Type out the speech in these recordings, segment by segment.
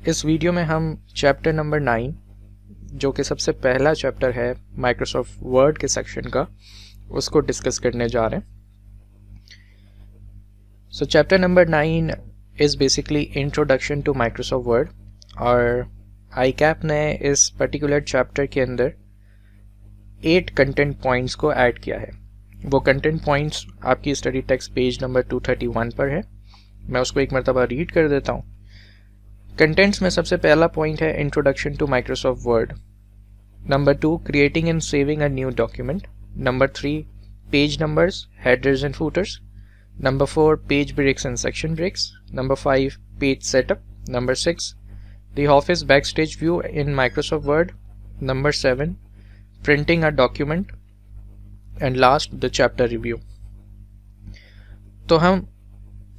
इस वीडियो में हम चैप्टर नंबर 9 जो कि सबसे पहला चैप्टर है माइक्रोसॉफ्ट वर्ड के सेक्शन का, उसको डिस्कस करने जा रहे हैं। So chapter number 9 is basically introduction to Microsoft Word, और आईकैप ने इस पर्टिकुलर चैप्टर के अंदर 8 कंटेंट पॉइंट्स को ऐड किया है। वो कंटेंट पॉइंट्स आपकी स्टडी टेक्स्ट पेज नंबर 231 पर है। मैं उसको एक मरतबा रीड कर देता हूँ। कंटेंट्स में सबसे पहला पॉइंट है introduction to Microsoft Word. Number 2, creating and saving a new document. Number 3, page numbers, headers and footers. Number 4, page breaks and section breaks. Number 5, page setup. Number 6, the office backstage view in Microsoft Word. Number 7, printing a document. And last, the chapter review. तो हम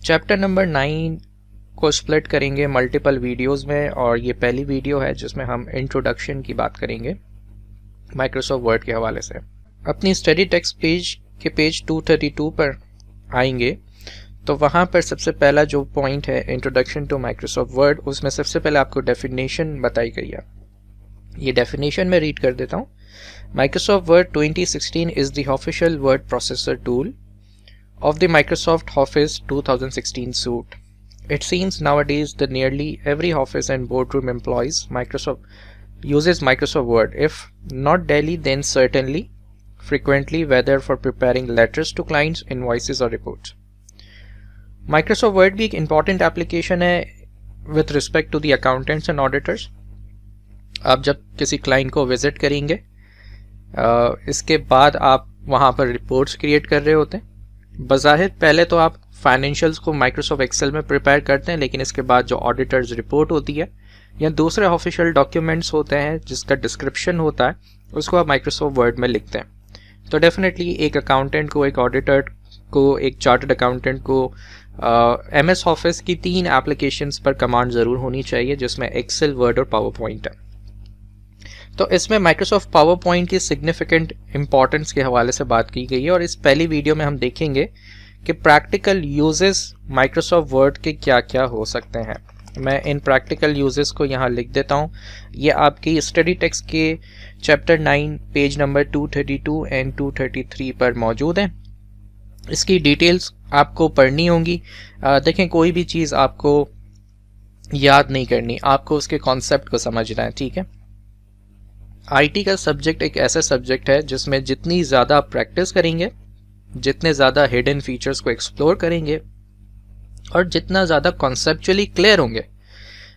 chapter number 9 को split करेंगे multiple videos में, और ये पहली video है जिसमें हम इंट्रोडक्शन की बात करेंगे माइक्रोसॉफ्ट वर्ड के हवाले से। अपनी स्टडी टेक्स्ट पेज के पेज 232 पर आएंगे तो वहाँ पर सबसे पहला जो पॉइंट है इंट्रोडक्शन टू माइक्रोसॉफ्ट वर्ड, उसमें सबसे पहले आपको डेफिनेशन बताई गई है। ये डेफिनेशन मैं रीड कर देता हूँ। Microsoft Word 2016 is the official word processor tool of the Microsoft Office 2016 suite. It seems nowadays that nearly every office and boardroom employees uses Microsoft Word, if not daily then certainly frequently, whether for preparing letters to clients, invoices or reports. Microsoft Word भी एक important application है with respect to the accountants and auditors. आप जब किसी client को visit करेंगे, इसके बाद आप वहाँ पर reports create कर रहे होते हैं। बज़ाहिर पहले तो आप फाइनेंशियल्स को माइक्रोसॉफ्ट एक्सेल में प्रिपेयर करते हैं, लेकिन इसके बाद जो ऑडिटर्स रिपोर्ट होती है या दूसरे ऑफिशियल डॉक्यूमेंट्स होते हैं जिसका डिस्क्रिप्शन होता है, उसको आप माइक्रोसॉफ्ट वर्ड में लिखते हैं। तो डेफिनेटली एक अकाउंटेंट को, एक ऑडिटर को, एक चार्टर्ड अकाउंटेंट को MS ऑफिस की 3 एप्लीकेशंस पर कमांड ज़रूर होनी चाहिए, जिसमें एक्सेल, वर्ड और पावर पॉइंट है। तो इसमें माइक्रोसॉफ्ट पावर पॉइंट की सिग्निफिकेंट इंपॉर्टेंस के हवाले से बात की गई है, और इस पहली वीडियो में हम देखेंगे कि प्रैक्टिकल यूजेस माइक्रोसॉफ्ट वर्ड के क्या क्या हो सकते हैं। मैं इन प्रैक्टिकल यूजेस को यहाँ लिख देता हूँ। ये आपकी स्टडी टेक्स्ट के चैप्टर 9 पेज नंबर 232 एंड 233 पर मौजूद हैं। इसकी डिटेल्स आपको पढ़नी होंगी। देखें, कोई भी चीज़ आपको याद नहीं करनी, आपको उसके कॉन्सेप्ट को समझना है, ठीक है। आईटी का सब्जेक्ट एक ऐसा सब्जेक्ट है जिसमें जितनी ज़्यादा आप प्रैक्टिस करेंगे, जितने ज़्यादा हिडन फीचर्स को एक्सप्लोर करेंगे और जितना ज़्यादा कॉन्सेप्चुअली क्लियर होंगे,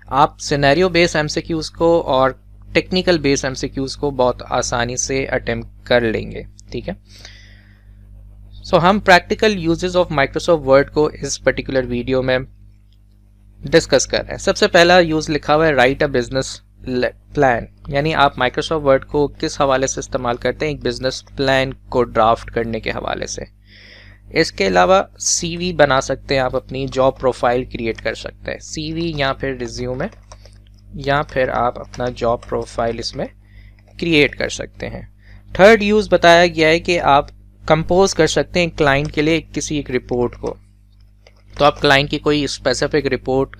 आप सिनेरियो बेस एमसीक्यूज़ को और टेक्निकल बेस एमसीक्यूज़ को बहुत आसानी से अटेम्प्ट कर लेंगे, ठीक है। सो हम practical uses of Microsoft Word को इस पर्टिकुलर वीडियो में डिस्कस कर रहे हैं। सबसे पहला यूज़ लिखा हुआ है राइट अ बिजनेस प्लान, यानी आप माइक्रोसॉफ्ट वर्ड को किस हवाले से इस्तेमाल करते हैं, एक बिजनेस प्लान को ड्राफ्ट करने के हवाले से। इसके अलावा CV बना सकते हैं, आप अपनी जॉब प्रोफाइल क्रिएट कर सकते हैं, CV या फिर रिज्यूमे, या फिर आप अपना जॉब प्रोफाइल इसमें क्रिएट कर सकते हैं। थर्ड यूज़ बताया गया है कि आप कंपोज कर सकते हैं क्लाइंट के लिए किसी एक रिपोर्ट को। तो आप क्लाइंट की कोई स्पेसिफिक रिपोर्ट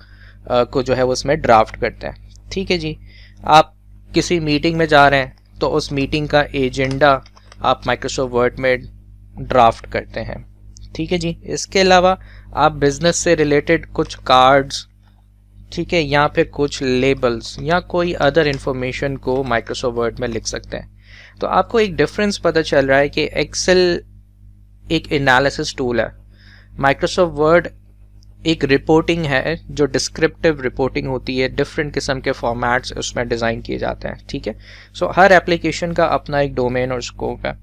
को जो है वो उसमें ड्राफ्ट करते हैं, ठीक है जी। आप किसी मीटिंग में जा रहे हैं तो उस मीटिंग का एजेंडा आप माइक्रोसॉफ्ट वर्ड में ड्राफ्ट करते हैं, ठीक है जी। इसके अलावा आप बिजनेस से रिलेटेड कुछ कार्ड्स, ठीक है, या फिर कुछ लेबल्स या कोई अदर इंफॉर्मेशन को माइक्रोसॉफ्ट वर्ड में लिख सकते हैं। तो आपको एक डिफरेंस पता चल रहा है कि एक्सेल एक एनालिसिस टूल है, माइक्रोसॉफ्ट वर्ड एक रिपोर्टिंग है जो डिस्क्रिप्टिव रिपोर्टिंग होती है। डिफरेंट किस्म के फॉर्मेट्स उसमें डिज़ाइन किए जाते हैं, ठीक है। सो हर एप्लीकेशन का अपना एक डोमेन और स्कोप है।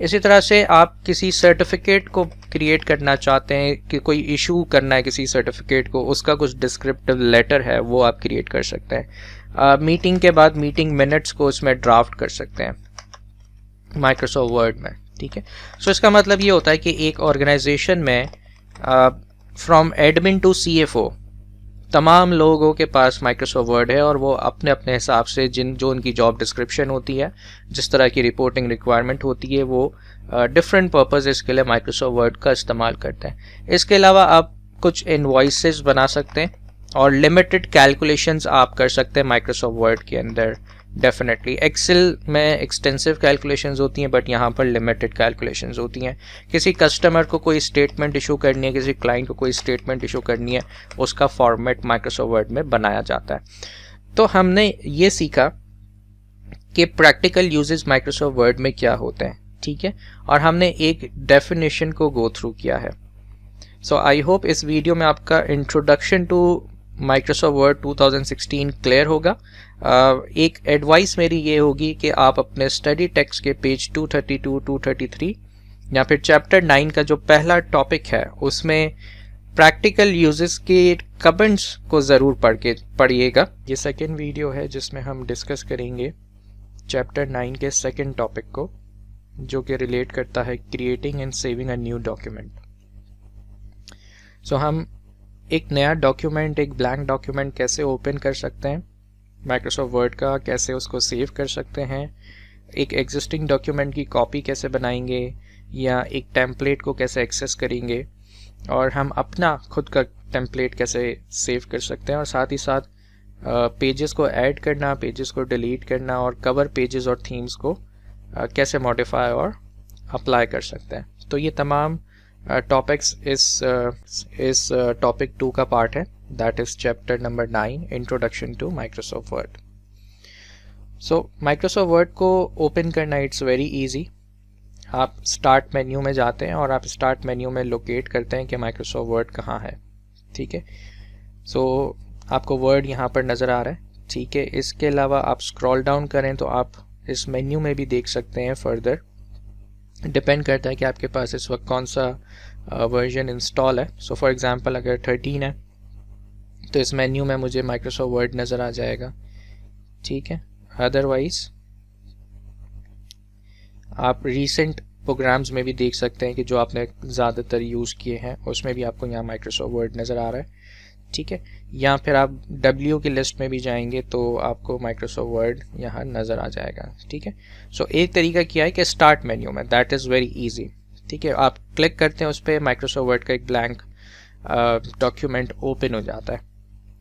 इसी तरह से आप किसी सर्टिफिकेट को क्रिएट करना चाहते हैं कि कोई इशू करना है किसी सर्टिफिकेट को, उसका कुछ डिस्क्रिप्टिव लेटर है वो आप क्रिएट कर सकते हैं। मीटिंग के बाद मीटिंग मिनट्स को उसमें ड्राफ्ट कर सकते हैं माइक्रोसॉफ्ट वर्ड में, ठीक है। सो इसका मतलब ये होता है कि एक ऑर्गेनाइजेशन में फ्रॉम एडमिन टू CFO तमाम लोगों के पास माइक्रोसॉफ्ट वर्ड है, और वो अपने अपने हिसाब से जो उनकी जॉब डिस्क्रिप्शन होती है, जिस तरह की रिपोर्टिंग रिक्वायरमेंट होती है, वो डिफरेंट पर्पसेस के लिए माइक्रोसॉफ्ट वर्ड का इस्तेमाल करते हैं। इसके अलावा आप कुछ इनवॉइसेस बना सकते हैं, और लिमिटेड कैलकुलेशंस आप कर सकते हैं माइक्रोसॉफ्ट वर्ड के अंदर। डेफिनेटली एक्सेल में एक्सटेंसिव कैलकुलेशंस होती हैं, बट यहाँ पर लिमिटेड कैलकुलेशंस होती हैं। किसी कस्टमर को कोई स्टेटमेंट इशू करनी है, किसी क्लाइंट को कोई स्टेटमेंट इशू करनी है, उसका फॉर्मेट माइक्रोसॉफ्ट वर्ड में बनाया जाता है। तो हमने ये सीखा कि प्रैक्टिकल यूजेस माइक्रोसॉफ्ट वर्ड में क्या होते हैं, ठीक है, और हमने एक डेफिनेशन को गो थ्रू किया है। सो आई होप इस वीडियो में आपका introduction to Microsoft Word 2016 clear होगा। एक एडवाइस मेरी ये होगी कि आप अपने स्टडी टेक्स्ट के पेज 232, 233 या फिर चैप्टर 9 का जो पहला टॉपिक है उसमें प्रैक्टिकल यूजेस के कमेंट्स को ज़रूर पढ़िएगा। ये सेकेंड वीडियो है जिसमें हम डिस्कस करेंगे चैप्टर 9 के सेकेंड टॉपिक को, जो कि रिलेट करता है creating and saving a new document. So हम एक नया डॉक्यूमेंट, एक ब्लैंक डॉक्यूमेंट कैसे ओपन कर सकते हैं माइक्रोसॉफ्ट वर्ड का, कैसे उसको सेव कर सकते हैं, एक एग्जिस्टिंग डॉक्यूमेंट की कॉपी कैसे बनाएंगे, या एक टेम्पलेट को कैसे एक्सेस करेंगे, और हम अपना खुद का टेम्पलेट कैसे सेव कर सकते हैं, और साथ ही साथ पेजेस को ऐड करना, पेजेस को डिलीट करना, और कवर पेजेस और थीम्स को कैसे मॉडिफाई और अप्लाई कर सकते हैं। तो ये तमाम टॉपिक्स इस टॉपिक 2 का पार्ट है, that is chapter number 9, introduction to Microsoft Word. So Microsoft Word को ओपन करना इट्स वेरी इजी। आप स्टार्ट मेन्यू में जाते हैं और आप स्टार्ट मेन्यू में लोकेट करते हैं कि माइक्रोसॉफ्ट वर्ड कहाँ है, ठीक है। सो आपको वर्ड यहाँ पर नज़र आ रहा है, ठीक है। इसके अलावा आप स्क्रॉल डाउन करें तो आप इस मेन्यू में भी देख सकते हैं फर्दर। डिपेंड करता है कि आपके पास इस वक्त कौन सा वर्जन इंस्टॉल है। सो फॉर एग्जांपल अगर 13 है तो इस मेन्यू में मुझे माइक्रोसॉफ्ट वर्ड नज़र आ जाएगा, ठीक है। अदरवाइज आप रीसेंट प्रोग्राम्स में भी देख सकते हैं कि जो आपने ज़्यादातर यूज़ किए हैं उसमें भी आपको यहाँ माइक्रोसॉफ्ट वर्ड नज़र आ रहा है, ठीक है। या फिर आप W की लिस्ट में भी जाएंगे तो आपको माइक्रोसॉफ्ट वर्ड यहाँ नज़र आ जाएगा, ठीक है। सो एक तरीका क्या है कि स्टार्ट मेन्यू में, दैट इज़ वेरी इजी, ठीक है। आप क्लिक करते हैं उस पर, माइक्रोसॉफ्ट वर्ड का एक ब्लैंक डॉक्यूमेंट ओपन हो जाता है।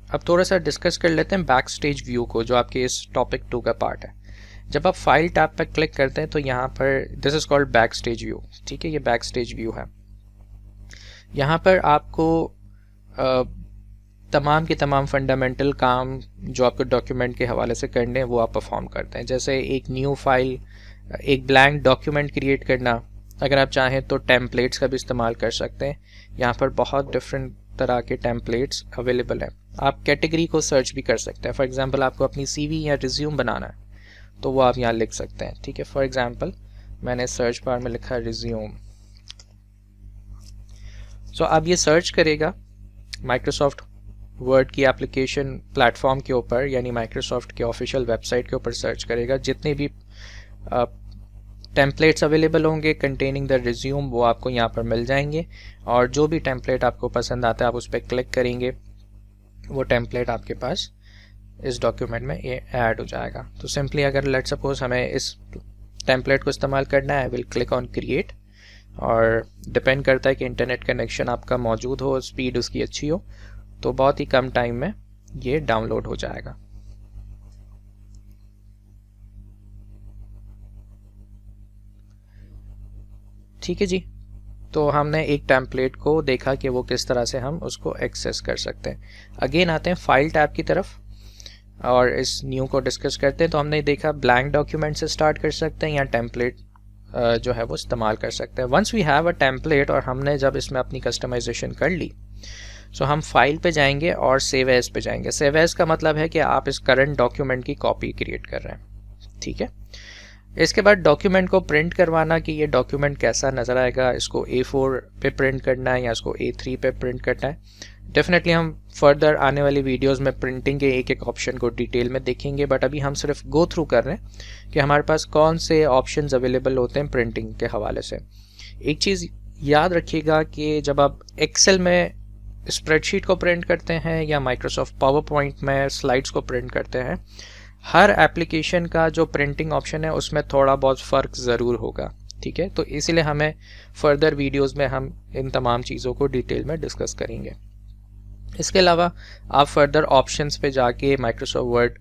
अब थोड़ा सा डिस्कस कर लेते हैं बैक स्टेज व्यू को, जो आपके इस टॉपिक 2 का पार्ट है। जब आप फाइल टैब पर क्लिक करते हैं तो यहाँ पर this is called back stage view, ठीक है। ये बैक स्टेज व्यू है। यहाँ पर आपको तमाम के तमाम फंडामेंटल काम जो आपको डॉक्यूमेंट के हवाले से करने हैं वो आप परफॉर्म करते हैं। जैसे एक न्यू फाइल, एक ब्लैंक डॉक्यूमेंट क्रिएट करना, अगर आप चाहें तो टेम्पलेट्स का भी इस्तेमाल कर सकते हैं। यहाँ पर बहुत डिफरेंट तरह के टेम्पलेट्स अवेलेबल हैं। आप कैटेगरी को सर्च भी कर सकते हैं। फॉर एग्जांपल आपको अपनी CV या रिज्यूम बनाना है तो वो आप यहाँ लिख सकते हैं, ठीक है। फॉर एग्जांपल मैंने सर्च बार में लिखा रिज्यूम। सो अब ये सर्च करेगा माइक्रोसॉफ्ट वर्ड की एप्लीकेशन प्लेटफॉर्म के ऊपर, यानी माइक्रोसॉफ्ट के ऑफिशियल वेबसाइट के ऊपर सर्च करेगा। जितने भी टेम्पलेट्स अवेलेबल होंगे कंटेनिंग द रिज्यूम वो आपको यहाँ पर मिल जाएंगे, और जो भी टेम्पलेट आपको पसंद आता है आप उस पर क्लिक करेंगे, वो टेम्पलेट आपके पास इस डॉक्यूमेंट में ये ऐड हो जाएगा। तो सिंपली अगर लेट सपोज हमें इस टेम्पलेट को इस्तेमाल करना है, आई विल क्लिक ऑन क्रिएट, और डिपेंड करता है कि इंटरनेट कनेक्शन आपका मौजूद हो, स्पीड उसकी अच्छी हो, तो बहुत ही कम टाइम में ये डाउनलोड हो जाएगा। ठीक है जी, तो हमने एक टेम्पलेट को देखा कि वो किस तरह से हम उसको एक्सेस कर सकते हैं। अगेन आते हैं फाइल टैब की तरफ और इस न्यू को डिस्कस करते हैं। तो हमने देखा ब्लैंक डॉक्यूमेंट से स्टार्ट कर सकते हैं या टेम्पलेट जो है वो इस्तेमाल कर सकते हैं। Once we have a template और हमने जब इसमें अपनी कस्टमाइजेशन कर ली, सो हम फाइल पे जाएंगे और सेव एज पे जाएंगे। सेव एज का मतलब है कि आप इस करंट डॉक्यूमेंट की कॉपी क्रिएट कर रहे हैं, ठीक है। इसके बाद डॉक्यूमेंट को प्रिंट करवाना कि ये डॉक्यूमेंट कैसा नज़र आएगा, इसको A4 पे प्रिंट करना है या इसको A3 पे प्रिंट करना है। डेफिनेटली हम फर्दर आने वाली वीडियोस में प्रिंटिंग के एक एक ऑप्शन को डिटेल में देखेंगे, बट अभी हम सिर्फ गो थ्रू कर रहे हैं कि हमारे पास कौन से ऑप्शंस अवेलेबल होते हैं प्रिंटिंग के हवाले से। एक चीज़ याद रखिएगा कि जब आप एक्सेल में स्प्रेडशीट को प्रिंट करते हैं या माइक्रोसॉफ्ट पावर पॉइंट में स्लाइड्स को प्रिंट करते हैं, हर एप्लीकेशन का जो प्रिंटिंग ऑप्शन है उसमें थोड़ा बहुत फ़र्क ज़रूर होगा, ठीक है। तो इसीलिए हमें फर्दर वीडियोस में हम इन तमाम चीज़ों को डिटेल में डिस्कस करेंगे। इसके अलावा आप फर्दर ऑप्शंस पे जाके माइक्रोसॉफ्ट वर्ड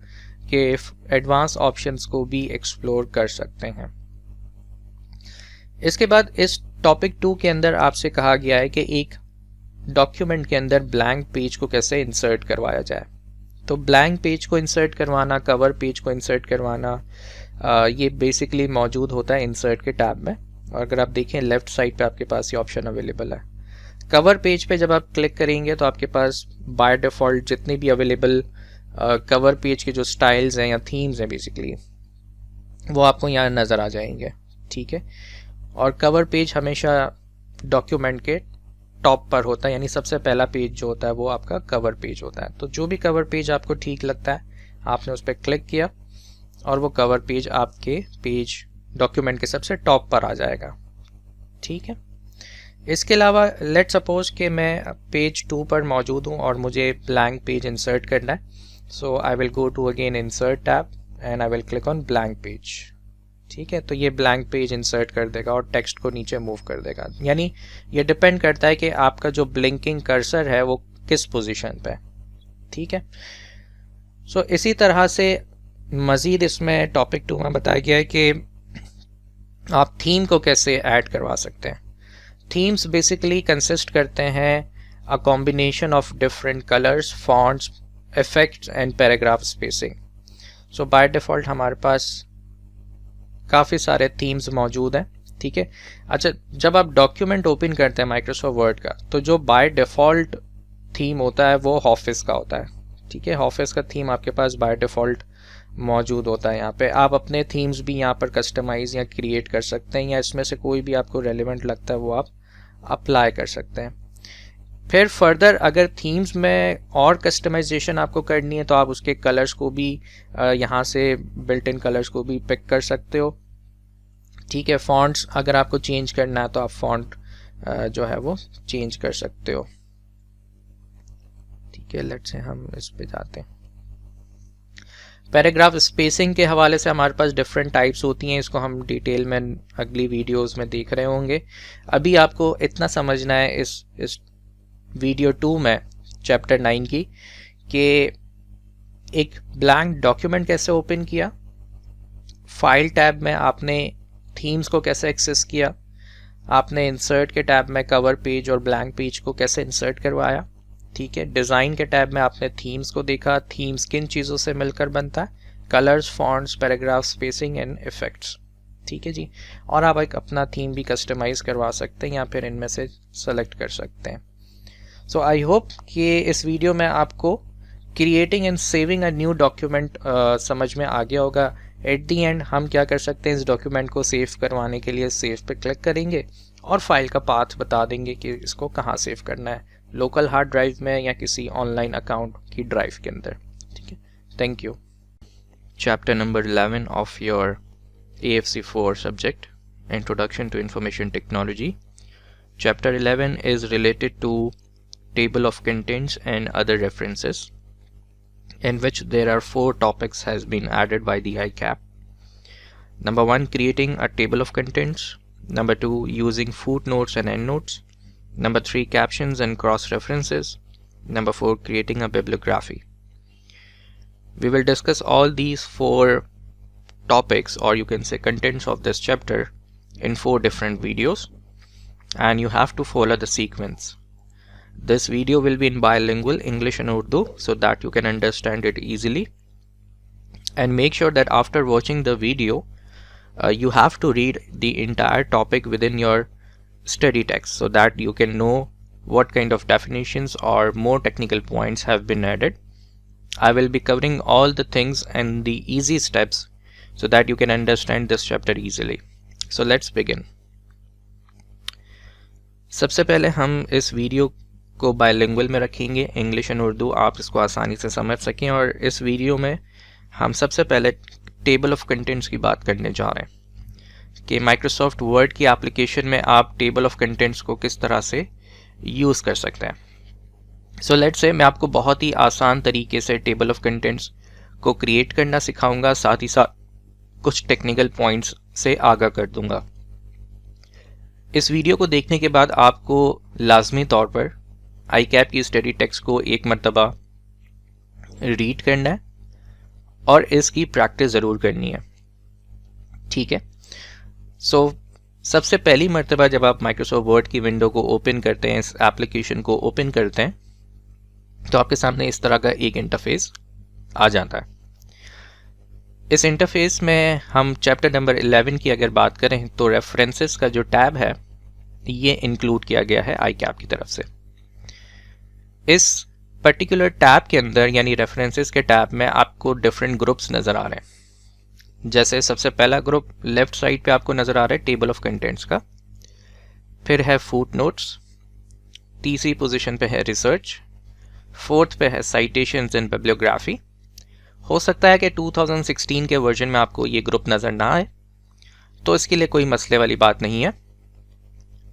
के एडवांस ऑप्शंस को भी एक्सप्लोर कर सकते हैं। इसके बाद इस टॉपिक 2 के अंदर आपसे कहा गया है कि एक डॉक्यूमेंट के अंदर ब्लैंक पेज को कैसे इंसर्ट करवाया जाए। तो ब्लैंक पेज को इंसर्ट करवाना, कवर पेज को इंसर्ट करवाना, ये बेसिकली मौजूद होता है इंसर्ट के टैब में। और अगर आप देखें लेफ्ट साइड पे आपके पास ये ऑप्शन अवेलेबल है। कवर पेज पे जब आप क्लिक करेंगे तो आपके पास बाय डिफ़ॉल्ट जितने भी अवेलेबल कवर पेज के जो स्टाइल्स हैं या थीम्स हैं बेसिकली वो आपको यहाँ नज़र आ जाएंगे, ठीक है। और कवर पेज हमेशा डॉक्यूमेंट के टॉप पर होता है, यानी सबसे पहला पेज जो होता है वो आपका कवर पेज होता है। तो जो भी कवर पेज आपको ठीक लगता है आपने उस पर क्लिक किया और वो कवर पेज आपके पेज डॉक्यूमेंट के सबसे टॉप पर आ जाएगा, ठीक है। इसके अलावा लेट सपोज कि मैं पेज 2 पर मौजूद हूँ और मुझे ब्लैंक पेज इंसर्ट करना है। So I will go to again insert tab and I will click on blank page, ठीक है। तो ये ब्लैंक पेज इंसर्ट कर देगा और टेक्स्ट को नीचे मूव कर देगा। यानी ये डिपेंड करता है कि आपका जो ब्लिंकिंग कर्सर है वो किस पोजीशन पे है, ठीक है। सो इसी तरह से मज़ीद इसमें टॉपिक 2 में बताया गया है कि आप थीम को कैसे ऐड करवा सकते हैं। थीम्स बेसिकली कंसिस्ट करते हैं a combination of different colours, fonts, effects and paragraph spacing. So by default हमारे पास काफ़ी सारे थीम्स मौजूद हैं, ठीक है। अच्छा, जब आप डॉक्यूमेंट ओपन करते हैं माइक्रोसॉफ्ट वर्ड का तो जो बाय डिफ़ॉल्ट थीम होता है वो ऑफिस का होता है, ठीक है। ऑफिस का थीम आपके पास बाय डिफ़ॉल्ट मौजूद होता है। यहाँ पे आप अपने थीम्स भी यहाँ पर कस्टमाइज या क्रिएट कर सकते हैं, या इसमें से कोई भी आपको रेलेवेंट लगता है वो आप अप्लाई कर सकते हैं। फिर फर्दर अगर थीम्स में और कस्टमाइजेशन आपको करनी है तो आप उसके कलर्स को भी यहाँ से बिल्ट इन कलर्स को भी पिक कर सकते हो, ठीक है। फॉन्ट्स अगर आपको चेंज करना है तो आप फॉन्ट जो है वो चेंज कर सकते हो, ठीक है। लेट्स से हम इस पे जाते हैं। पैराग्राफ स्पेसिंग के हवाले से हमारे पास डिफरेंट टाइप्स होती हैं, इसको हम डिटेल में अगली वीडियोस में देख रहे होंगे। अभी आपको इतना समझना है इस वीडियो 2 में चैप्टर 9 की कि एक ब्लैंक डॉक्यूमेंट कैसे ओपन किया, फाइल टैब में आपने थीम्स को कैसे एक्सेस किया, आपने इंसर्ट के टैब में कवर पेज और ब्लैंक पेज को कैसे इंसर्ट करवाया, ठीक है। डिज़ाइन के टैब में आपने थीम्स को देखा, थीम्स किन चीज़ों से मिलकर बनता है, colours, fonts, paragraph spacing and effects, ठीक है जी। और आप एक अपना थीम भी कस्टमाइज़ करवा सकते हैं या फिर इनमें से सेलेक्ट कर सकते हैं। सो आई होप कि इस वीडियो में आपको creating and saving a new document समझ में आ गया होगा। एट दी एंड हम क्या कर सकते हैं, इस डॉक्यूमेंट को सेव करवाने के लिए सेव पे क्लिक करेंगे और फाइल का पाथ बता देंगे कि इसको कहाँ सेव करना है, लोकल हार्ड ड्राइव में या किसी ऑनलाइन अकाउंट की ड्राइव के अंदर, ठीक है। Thank you. Chapter number 11 of your AFC 4 subject, Introduction to Information Technology. Chapter 11 is related to Table of Contents and other references, in which there are 4 topics has been added by the ICAP. Number 1, creating a table of contents. Number 2, using footnotes and endnotes. Number 3, captions and cross references. Number 4, creating a bibliography. We will discuss all these 4 topics, or you can say contents of this chapter, in 4 different videos, and you have to follow the sequence. This video will be in bilingual English and Urdu so that you can understand it easily. And make sure that after watching the video you have to read the entire topic within your study text so that you can know what kind of definitions or more technical points have been added. I will be covering all the things and the easy steps so that you can understand this chapter easily. So let's begin. सबसे पहले हम इस video को bilingual में रखेंगे, English and Urdu, आप इसको आसानी से समझ सकें। और इस वीडियो में हम सबसे पहले टेबल ऑफ कंटेंट्स की बात करने जा रहे हैं कि माइक्रोसॉफ्ट वर्ड की एप्लीकेशन में आप टेबल ऑफ कंटेंट्स को किस तरह से यूज़ कर सकते हैं। सो लेट्स से मैं आपको बहुत ही आसान तरीके से टेबल ऑफ कंटेंट्स को क्रिएट करना सिखाऊंगा, साथ ही साथ कुछ टेक्निकल पॉइंट्स से आगाह कर दूंगा। इस वीडियो को देखने के बाद आपको लाजमी तौर पर आई कैप की स्टडी टेक्स्ट को एक मरतबा रीड करना है और इसकी प्रैक्टिस ज़रूर करनी है, ठीक है। सो सबसे पहली मरतबा जब आप माइक्रोसॉफ्ट वर्ड की विंडो को ओपन करते हैं, इस एप्लीकेशन को ओपन करते हैं, तो आपके सामने इस तरह का एक इंटरफेस आ जाता है। इस इंटरफेस में हम चैप्टर नंबर 11 की अगर बात करें तो रेफरेंसेस का जो टैब है ये इंक्लूड किया गया है आई कैप की तरफ से। इस पर्टिकुलर टैब के अंदर यानी रेफरेंसेस के टैब में आपको डिफरेंट ग्रुप्स नज़र आ रहे हैं। जैसे सबसे पहला ग्रुप लेफ्ट साइड पे आपको नज़र आ रहा है टेबल ऑफ कंटेंट्स का, फिर है फुट नोट्स, तीसरी पोजीशन पे है रिसर्च, फोर्थ पे है साइटेशंस एंड बिब्लियोग्राफी। हो सकता है कि 2016 के वर्जन में आपको ये ग्रुप नज़र ना आए, तो इसके लिए कोई मसले वाली बात नहीं है।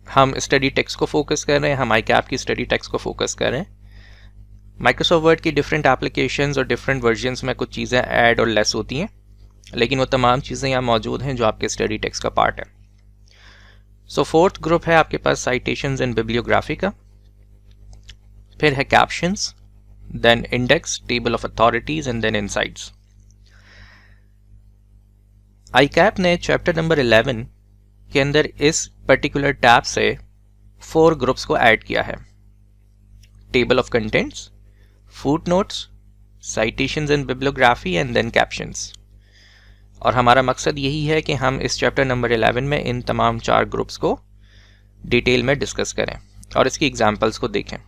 हम स्टडी टेक्स्ट को फोकस कर रहे हैं, हम आई कैप की स्टडी टेक्स्ट को फोकस कर रहे हैं। माइक्रोसॉफ्ट वर्ड की डिफरेंट एप्लीकेशंस और डिफरेंट वर्जन्स में कुछ चीज़ें ऐड और लेस होती हैं, लेकिन वो तमाम चीज़ें यहाँ मौजूद हैं जो आपके स्टडी टेक्स्ट का पार्ट है। सो फोर्थ ग्रुप है आपके पास साइटेशंस एंड बिब्लियोग्राफी का, फिर है captions, then index, table of authorities and then insights. ICAP ने चैप्टर नंबर 11 के अंदर इस पर्टिकुलर टैब से 4 ग्रुप्स को ऐड किया है, table of contents, footnotes, citations and bibliography and then captions. और हमारा मकसद यही है कि हम इस चैप्टर नंबर 11 में इन तमाम 4 ग्रुप्स को डिटेल में डिस्कस करें और इसकी एग्जांपल्स को देखें,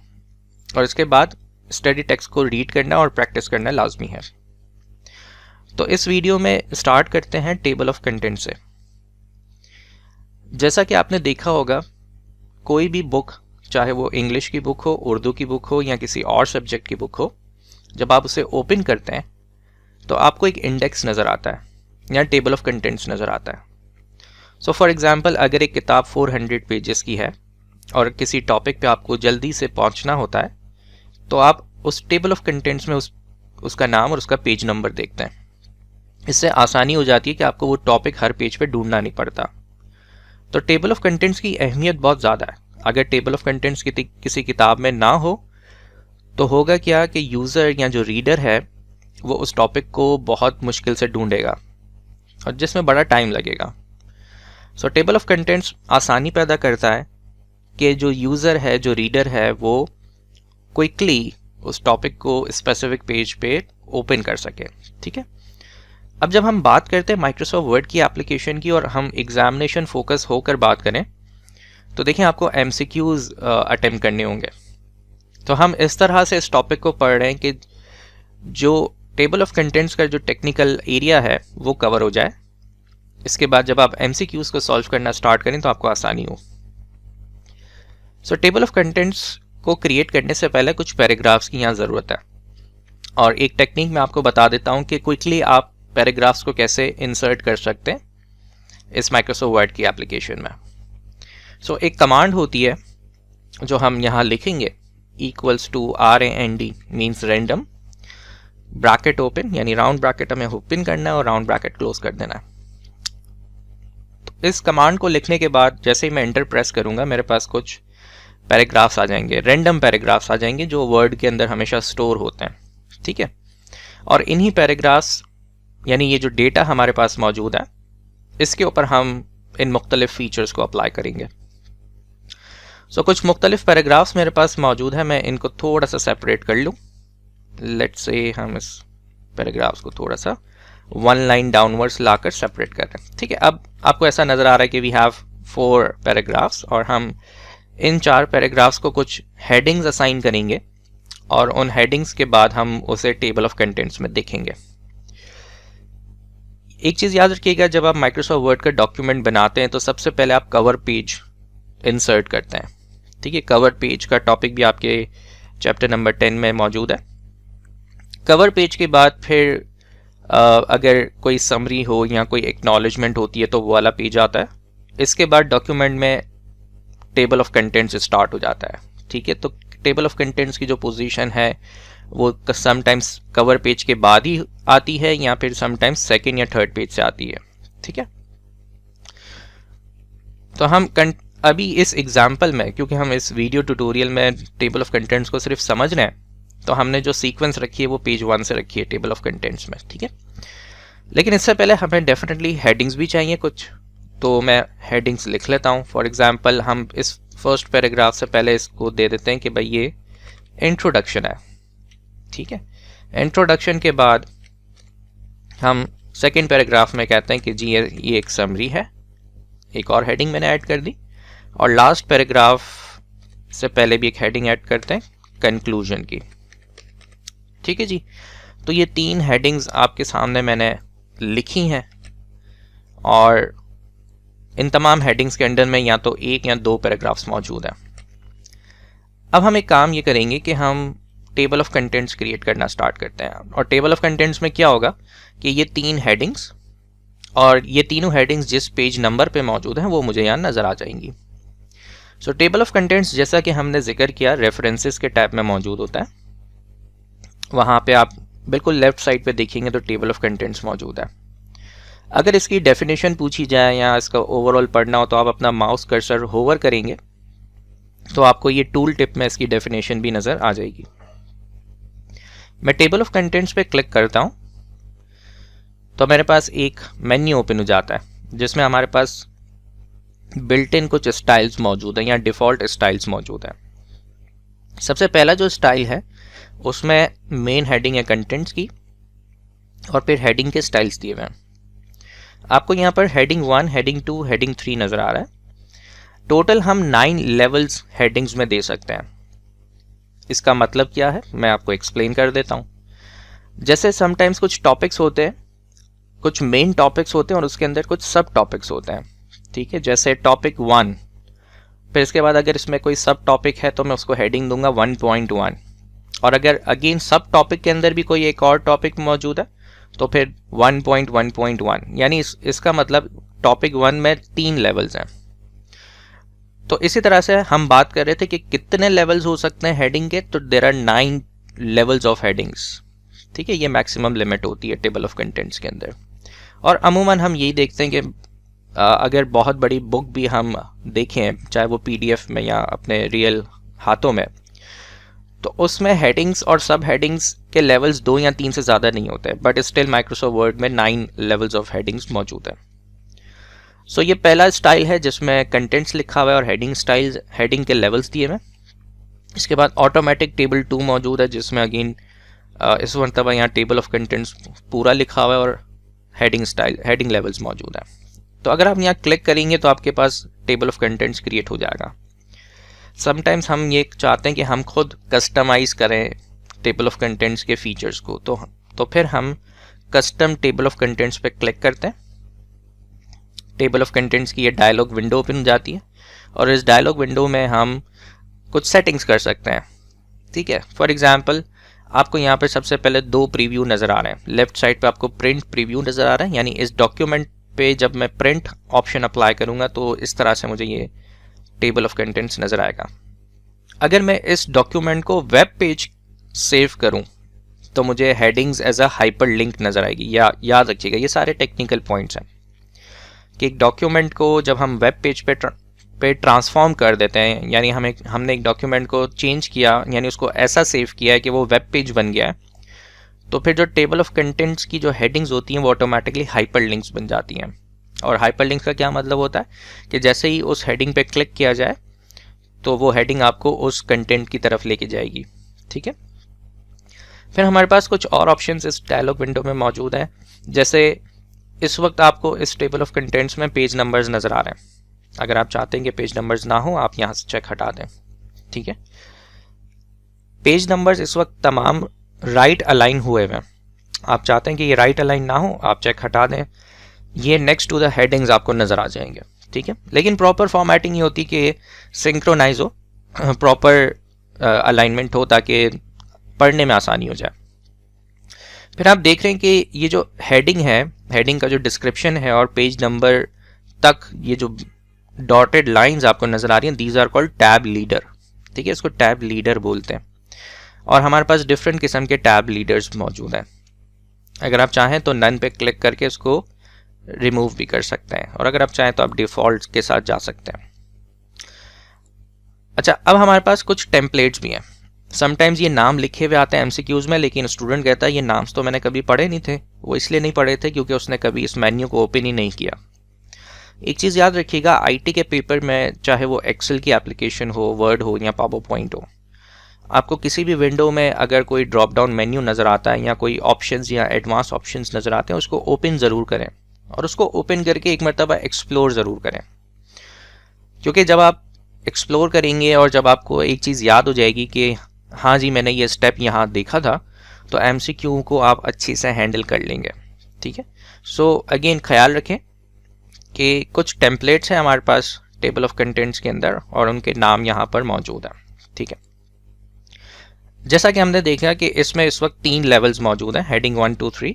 और इसके बाद स्टडी टेक्स्ट को रीड करना और प्रैक्टिस करना लाजमी है। तो इस वीडियो में स्टार्ट करते हैं टेबल ऑफ कंटेंट से। जैसा कि आपने देखा होगा, कोई भी बुक, चाहे वो इंग्लिश की बुक हो, उर्दू की बुक हो या किसी और सब्जेक्ट की बुक हो, जब आप उसे ओपन करते हैं तो आपको एक इंडेक्स नज़र आता है या टेबल ऑफ कंटेंट्स नज़र आता है। सो फॉर एग्जांपल, अगर एक किताब 400 पेजेस की है और किसी टॉपिक पे आपको जल्दी से पहुंचना होता है, तो आप उस टेबल ऑफ कंटेंट्स में उसका नाम और उसका पेज नंबर देखते हैं। इससे आसानी हो जाती है कि आपको वो टॉपिक हर पेज पे ढूंढना नहीं पड़ता। तो टेबल ऑफ कंटेंट्स की अहमियत बहुत ज़्यादा है। अगर टेबल ऑफ कंटेंट्स किसी किताब में ना हो तो होगा क्या कि यूज़र या जो रीडर है वो उस टॉपिक को बहुत मुश्किल से ढूंढेगा और जिसमें बड़ा टाइम लगेगा। सो टेबल ऑफ कंटेंट्स आसानी पैदा करता है कि जो यूज़र है, जो रीडर है, वो क्विकली उस टॉपिक को स्पेसिफिक पेज पे ओपन कर सके, ठीक है। अब जब हम बात करते हैं माइक्रोसॉफ्ट वर्ड की एप्लीकेशन की और हम एग्जामिनेशन फोकस होकर बात करें, तो देखें आपको MCQs अटेम्प्ट करने होंगे। तो हम इस तरह से इस टॉपिक को पढ़ रहे हैं कि जो टेबल ऑफ कंटेंट्स का जो टेक्निकल एरिया है वो कवर हो जाए। इसके बाद जब आप MCQs को सॉल्व करना स्टार्ट करें तो आपको आसानी हो। सो टेबल ऑफ कंटेंट्स को क्रिएट करने से पहले कुछ पैराग्राफ्स की यहाँ ज़रूरत है, और एक टेक्निक मैं आपको बता देता हूँ कि क्विकली आप पैराग्राफ्स को कैसे इंसर्ट कर सकते हैं इस माइक्रोसॉफ्ट वर्ड की एप्लीकेशन में। सो एक कमांड होती है जो हम यहाँ लिखेंगे, =RAND means random, bracket open यानी राउंड ब्रैकेट हमें ओपन करना है और राउंड ब्रैकेट क्लोज कर देना है। तो इस कमांड को लिखने के बाद जैसे ही मैं एंटर प्रेस करूँगा, मेरे पास कुछ पैराग्राफ्स आ जाएंगे, रैंडम पैराग्राफ्स आ जाएंगे जो वर्ड के अंदर हमेशा स्टोर होते हैं, ठीक है। और इन्हीं पैराग्राफ्स यानी ये जो डेटा हमारे पास मौजूद है, इसके ऊपर हम इन मुख्तलिफ फीचर्स को अप्लाई करेंगे। सो कुछ मुख्तलिफ पैराग्राफ्स मेरे पास मौजूद है, मैं इनको थोड़ा सा सेपरेट कर लूँ। लेट्स से हम इस पैराग्राफ्स को थोड़ा सा 1 लाइन डाउनवर्ड्स लाकर सेपरेट कर रहे हैं, ठीक है। अब आपको ऐसा नज़र आ रहा है कि वी हैव 4 पैराग्राफ्स और हम इन 4 पैराग्राफ्स को कुछ हेडिंग्स असाइन करेंगे और उन हेडिंग्स के बाद हम उसे टेबल ऑफ कंटेंट्स में देखेंगे। एक चीज़ याद रखिएगा, जब आप माइक्रोसॉफ्ट वर्ड का डॉक्यूमेंट बनाते हैं तो सबसे पहले आप कवर पेज इंसर्ट करते हैं, ठीक है। कवर पेज का टॉपिक भी आपके चैप्टर नंबर 10 में मौजूद है। कवर पेज के बाद फिर अगर कोई समरी हो या कोई एक्नॉलेजमेंट होती है तो वो वाला पेज आता है। इसके बाद डॉक्यूमेंट में टेबल ऑफ कंटेंट्स स्टार्ट हो जाता है, ठीक है। तो टेबल ऑफ कंटेंट्स की जो पोजीशन है वो समटाइम्स कवर पेज के बाद ही आती है या फिर समटाइम्स सेकंड या थर्ड पेज से आती है, ठीक है। तो हम अभी इस एग्जाम्पल में, क्योंकि हम इस वीडियो ट्यूटोरियल में टेबल ऑफ कंटेंट्स को सिर्फ समझ रहे हैं, तो हमने जो सीक्वेंस रखी है वो पेज 1 से रखी है टेबल ऑफ कंटेंट्स में, ठीक है। लेकिन इससे पहले हमें डेफिनेटली हेडिंग्स भी चाहिए कुछ, तो मैं हेडिंग्स लिख लेता हूँ। फॉर एग्जांपल हम इस फर्स्ट पैराग्राफ से पहले इसको दे देते हैं कि भाई ये इंट्रोडक्शन है, ठीक है। इंट्रोडक्शन के बाद हम सेकेंड पैराग्राफ में कहते हैं कि जी ये एक समरी है, एक और हेडिंग मैंने ऐड कर दी, और लास्ट पैराग्राफ से पहले भी एक हेडिंग ऐड करते हैं कंक्लूजन की, ठीक है जी। तो ये 3 हेडिंग्स आपके सामने मैंने लिखी हैं, और इन तमाम हेडिंग्स के अंडर में या तो 1 या 2 पैराग्राफ्स मौजूद हैं। अब हम एक काम ये करेंगे कि हम टेबल ऑफ कंटेंट्स क्रिएट करना स्टार्ट करते हैं। और टेबल ऑफ कंटेंट्स में क्या होगा कि ये 3 हेडिंग्स, और ये तीनों हेडिंग्स जिस पेज नंबर पे मौजूद हैं वो मुझे यहाँ नज़र आ जाएंगी। सो टेबल ऑफ कंटेंट्स, जैसा कि हमने जिक्र किया, रेफरेंसेस के टैब में मौजूद होता है। वहाँ पे आप बिल्कुल लेफ्ट साइड पे देखेंगे तो टेबल ऑफ कंटेंट्स मौजूद है। अगर इसकी डेफिनेशन पूछी जाए या इसका ओवरऑल पढ़ना हो तो आप अपना माउस कर्सर होवर करेंगे तो आपको ये टूल टिप में इसकी डेफिनेशन भी नज़र आ जाएगी। मैं टेबल ऑफ कंटेंट्स पे क्लिक करता हूँ तो मेरे पास एक मेन्यू ओपन हो जाता है जिसमें हमारे पास बिल्ट इन कुछ स्टाइल्स मौजूद हैं या डिफ़ॉल्ट स्टाइल्स मौजूद हैं। सबसे पहला जो स्टाइल है उसमें मेन हेडिंग है कंटेंट्स की, और फिर हेडिंग के स्टाइल्स दिए हुए हैं। आपको यहाँ पर हेडिंग 1, हेडिंग 2, हेडिंग 3 नज़र आ रहा है। टोटल हम 9 लेवल्स हेडिंग्स में दे सकते हैं। इसका मतलब क्या है मैं आपको एक्सप्लेन कर देता हूँ। जैसे समटाइम्स कुछ टॉपिक्स होते हैं, कुछ मेन टॉपिक्स होते हैं और उसके अंदर कुछ सब टॉपिक्स होते हैं, ठीक है। जैसे टॉपिक 1, फिर इसके बाद अगर इसमें कोई सब टॉपिक है तो मैं उसको हेडिंग दूंगा 1.1, और अगर अगेन सब टॉपिक के अंदर भी कोई एक और टॉपिक मौजूद है तो फिर 1.1.1, यानी इसका मतलब टॉपिक 1 में 3 लेवल्स हैं। तो इसी तरह से हम बात कर रहे थे कि कितने लेवल्स हो सकते हैं हेडिंग के, तो there are 9 levels of headings, ठीक है। ये मैक्सिमम लिमिट होती है टेबल ऑफ कंटेंट्स के अंदर। और अमूमन हम यही देखते हैं कि अगर बहुत बड़ी बुक भी हम देखें, चाहे वो PDF में या अपने रियल हाथों में, तो उसमें हेडिंग्स और सब हेडिंग्स के लेवल्स 2 या 3 से ज़्यादा नहीं होते, बट स्टिल माइक्रोसॉफ्ट वर्ड में 9 लेवल्स ऑफ हेडिंग्स मौजूद है। सो ये पहला स्टाइल है जिसमें कंटेंट्स लिखा हुआ है और हेडिंग स्टाइल्स, हेडिंग के लेवल्स दिए हुए। इसके बाद ऑटोमेटिक टेबल 2 मौजूद है जिसमें अगेन इस मरतबा यहाँ टेबल ऑफ कंटेंट्स पूरा लिखा हुआ है और हेडिंग स्टाइल, हेडिंग लेवल्स मौजूद हैं। तो अगर आप यहाँ क्लिक करेंगे तो आपके पास टेबल ऑफ कंटेंट्स क्रिएट हो जाएगा। समटाइम्स हम ये चाहते हैं कि हम खुद कस्टमाइज़ करें टेबल ऑफ कंटेंट्स के फीचर्स को, तो फिर हम कस्टम टेबल ऑफ कंटेंट्स पे क्लिक करते हैं। टेबल ऑफ कंटेंट्स की ये डायलॉग विंडो ओपन हो जाती है, और इस डायलॉग विंडो में हम कुछ सेटिंग्स कर सकते हैं, ठीक है। फॉर एग्जांपल आपको यहाँ पर सबसे पहले 2 प्रीव्यू नज़र आ रहे हैं। लेफ्ट साइड पे आपको प्रिंट प्रीव्यू नज़र आ रहा है, यानी इस डॉक्यूमेंट पे जब मैं प्रिंट ऑप्शन अप्लाई करूँगा तो इस तरह से मुझे ये टेबल ऑफ कंटेंट्स नज़र आएगा। अगर मैं इस डॉक्यूमेंट को वेब पेज सेव करूं तो मुझे headings as a hyperlink नज़र आएगी। या याद रखिएगा ये सारे टेक्निकल पॉइंट्स हैं कि एक डॉक्यूमेंट को जब हम वेब पेज पे ट्रांसफॉर्म कर देते हैं, यानी हमने एक डॉक्यूमेंट को चेंज किया, यानी उसको ऐसा सेव किया है कि वो वेब पेज बन गया है, तो फिर जो टेबल ऑफ कंटेंट्स की जो हेडिंग्स होती हैं वो ऑटोमेटिकली हाइपर लिंक्स बन जाती हैं। और हाइपरलिंक का क्या मतलब होता है कि जैसे ही उस हेडिंग पे क्लिक किया जाए तो वो हेडिंग आपको उस कंटेंट की तरफ लेके जाएगी, ठीक है। फिर हमारे पास कुछ और ऑप्शंस इस डायलॉग विंडो में मौजूद हैं। जैसे इस वक्त आपको इस टेबल ऑफ कंटेंट्स में पेज नंबर्स नज़र आ रहे हैं। अगर आप चाहते हैं कि पेज नंबर्स ना हो, आप यहाँ से चेक हटा दें, ठीक है। पेज नंबर्स इस वक्त तमाम राइट अलाइन हुए हुए हैं। आप चाहते हैं कि ये राइट अलाइन ना हो, आप चेक हटा दें, ये नेक्स्ट टू द हेडिंग्स आपको नज़र आ जाएंगे, ठीक है। लेकिन प्रॉपर फॉर्मेटिंग ये होती कि सिंक्रोनाइज हो, प्रॉपर अलाइनमेंट हो ताकि पढ़ने में आसानी हो जाए। फिर आप देख रहे हैं कि ये जो हेडिंग है, हेडिंग का जो डिस्क्रिप्शन है और पेज नंबर तक ये जो डॉटेड लाइंस आपको नज़र आ रही हैं, these are called tab leader, ठीक है। इसको टैब लीडर बोलते हैं। और हमारे पास डिफरेंट किस्म के टैब लीडर्स मौजूद हैं। अगर आप चाहें तो नन पे क्लिक करके इसको रिमूव भी कर सकते हैं, और अगर आप चाहें तो आप डिफ़ॉल्ट के साथ जा सकते हैं। अच्छा, अब हमारे पास कुछ टेम्पलेट्स भी हैं। समटाइम्स ये नाम लिखे हुए आते हैं एमसीक्यूज़ में, लेकिन स्टूडेंट कहता है ये नाम्स तो मैंने कभी पढ़े नहीं थे। वो इसलिए नहीं पढ़े थे क्योंकि उसने कभी इस मेन्यू को ओपन ही नहीं किया। एक चीज़ याद रखिएगा, आईटी के पेपर में चाहे वो एक्सेल की एप्लीकेशन हो, वर्ड हो या पावर पॉइंट हो, आपको किसी भी विंडो में अगर कोई ड्रॉप डाउन मेन्यू नज़र आता है या कोई ऑप्शंस या एडवांस ऑप्शंस नज़र आते हैं, उसको ओपन ज़रूर करें और उसको ओपन करके एक मरतबा एक्सप्लोर ज़रूर करें। क्योंकि जब आप एक्सप्लोर करेंगे और जब आपको एक चीज़ याद हो जाएगी कि हाँ जी मैंने ये स्टेप यहाँ देखा था, तो एमसीक्यू को आप अच्छे से हैंडल कर लेंगे। ठीक है, सो अगेन ख्याल रखें कि कुछ टेम्पलेट्स हैं हमारे पास टेबल ऑफ कंटेंट्स के अंदर और उनके नाम यहाँ पर मौजूद हैं। ठीक है, जैसा कि हमने देखा कि इसमें इस वक्त 3 लेवल्स मौजूद हैं, हेडिंग 1 2 3,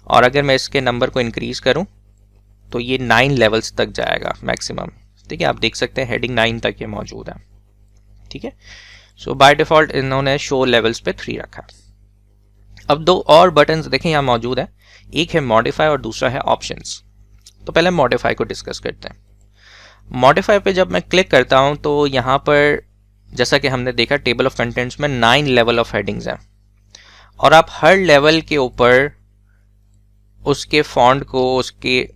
और अगर मैं इसके नंबर को इंक्रीज करूं तो ये 9 लेवल्स तक जाएगा मैक्सिमम। ठीक है, आप देख सकते हैं हेडिंग 9 तक ये मौजूद है। ठीक है, सो बाय डिफॉल्ट इन्होंने शो लेवल्स पे 3 रखा। अब 2 और बटन्स देखें यहाँ मौजूद है, एक है मॉडिफाई और दूसरा है ऑप्शंस। तो पहले मॉडिफाई को डिस्कस करते हैं। मॉडिफाई पे जब मैं क्लिक करता हूँ तो यहाँ पर जैसा कि हमने देखा टेबल ऑफ कंटेंट्स में 9 लेवल ऑफ हेडिंग्स हैं और आप हर लेवल के ऊपर उसके फॉन्ट को, उसके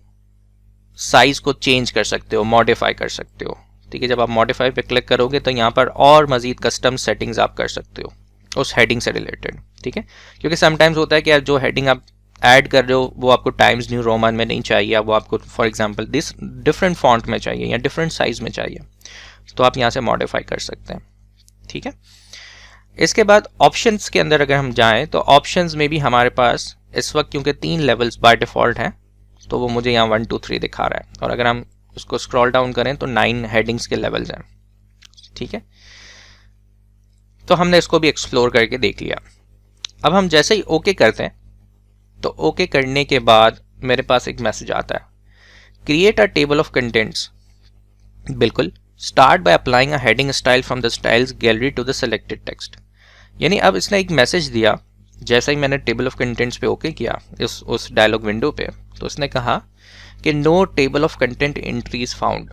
साइज को चेंज कर सकते हो, मॉडिफाई कर सकते हो। ठीक है, जब आप मॉडिफाई पे क्लिक करोगे तो यहाँ पर और मजीद कस्टम सेटिंग्स आप कर सकते हो उस हेडिंग से रिलेटेड। ठीक है, क्योंकि समटाइम्स होता है कि जो हेडिंग आप ऐड कर रहे हो वो आपको टाइम्स न्यू रोमन में नहीं चाहिए, वो आपको for example this different font में चाहिए या डिफरेंट साइज में चाहिए, तो आप यहाँ से मॉडिफाई कर सकते हैं। ठीक है, इसके बाद ऑप्शंस के अंदर अगर हम जाएं तो ऑप्शंस में भी हमारे पास इस वक्त क्योंकि 3 लेवल्स बाय डिफॉल्ट हैं तो वो मुझे यहाँ 1 2 3 दिखा रहा है, और अगर हम उसको स्क्रॉल डाउन करें तो 9 हेडिंग्स के लेवल्स हैं। ठीक है, तो हमने इसको भी एक्सप्लोर करके देख लिया। अब हम जैसे ही ओके करते हैं तो ओके करने के बाद मेरे पास एक मैसेज आता है, create a table of contents. बिल्कुल, start by applying a heading style from the styles gallery to the selected text. यानी अब इसने एक मैसेज दिया जैसा ही मैंने टेबल ऑफ कंटेंट्स पे ओके किया उस डायलॉग विंडो पे, तो उसने कहा कि no table of content entries found.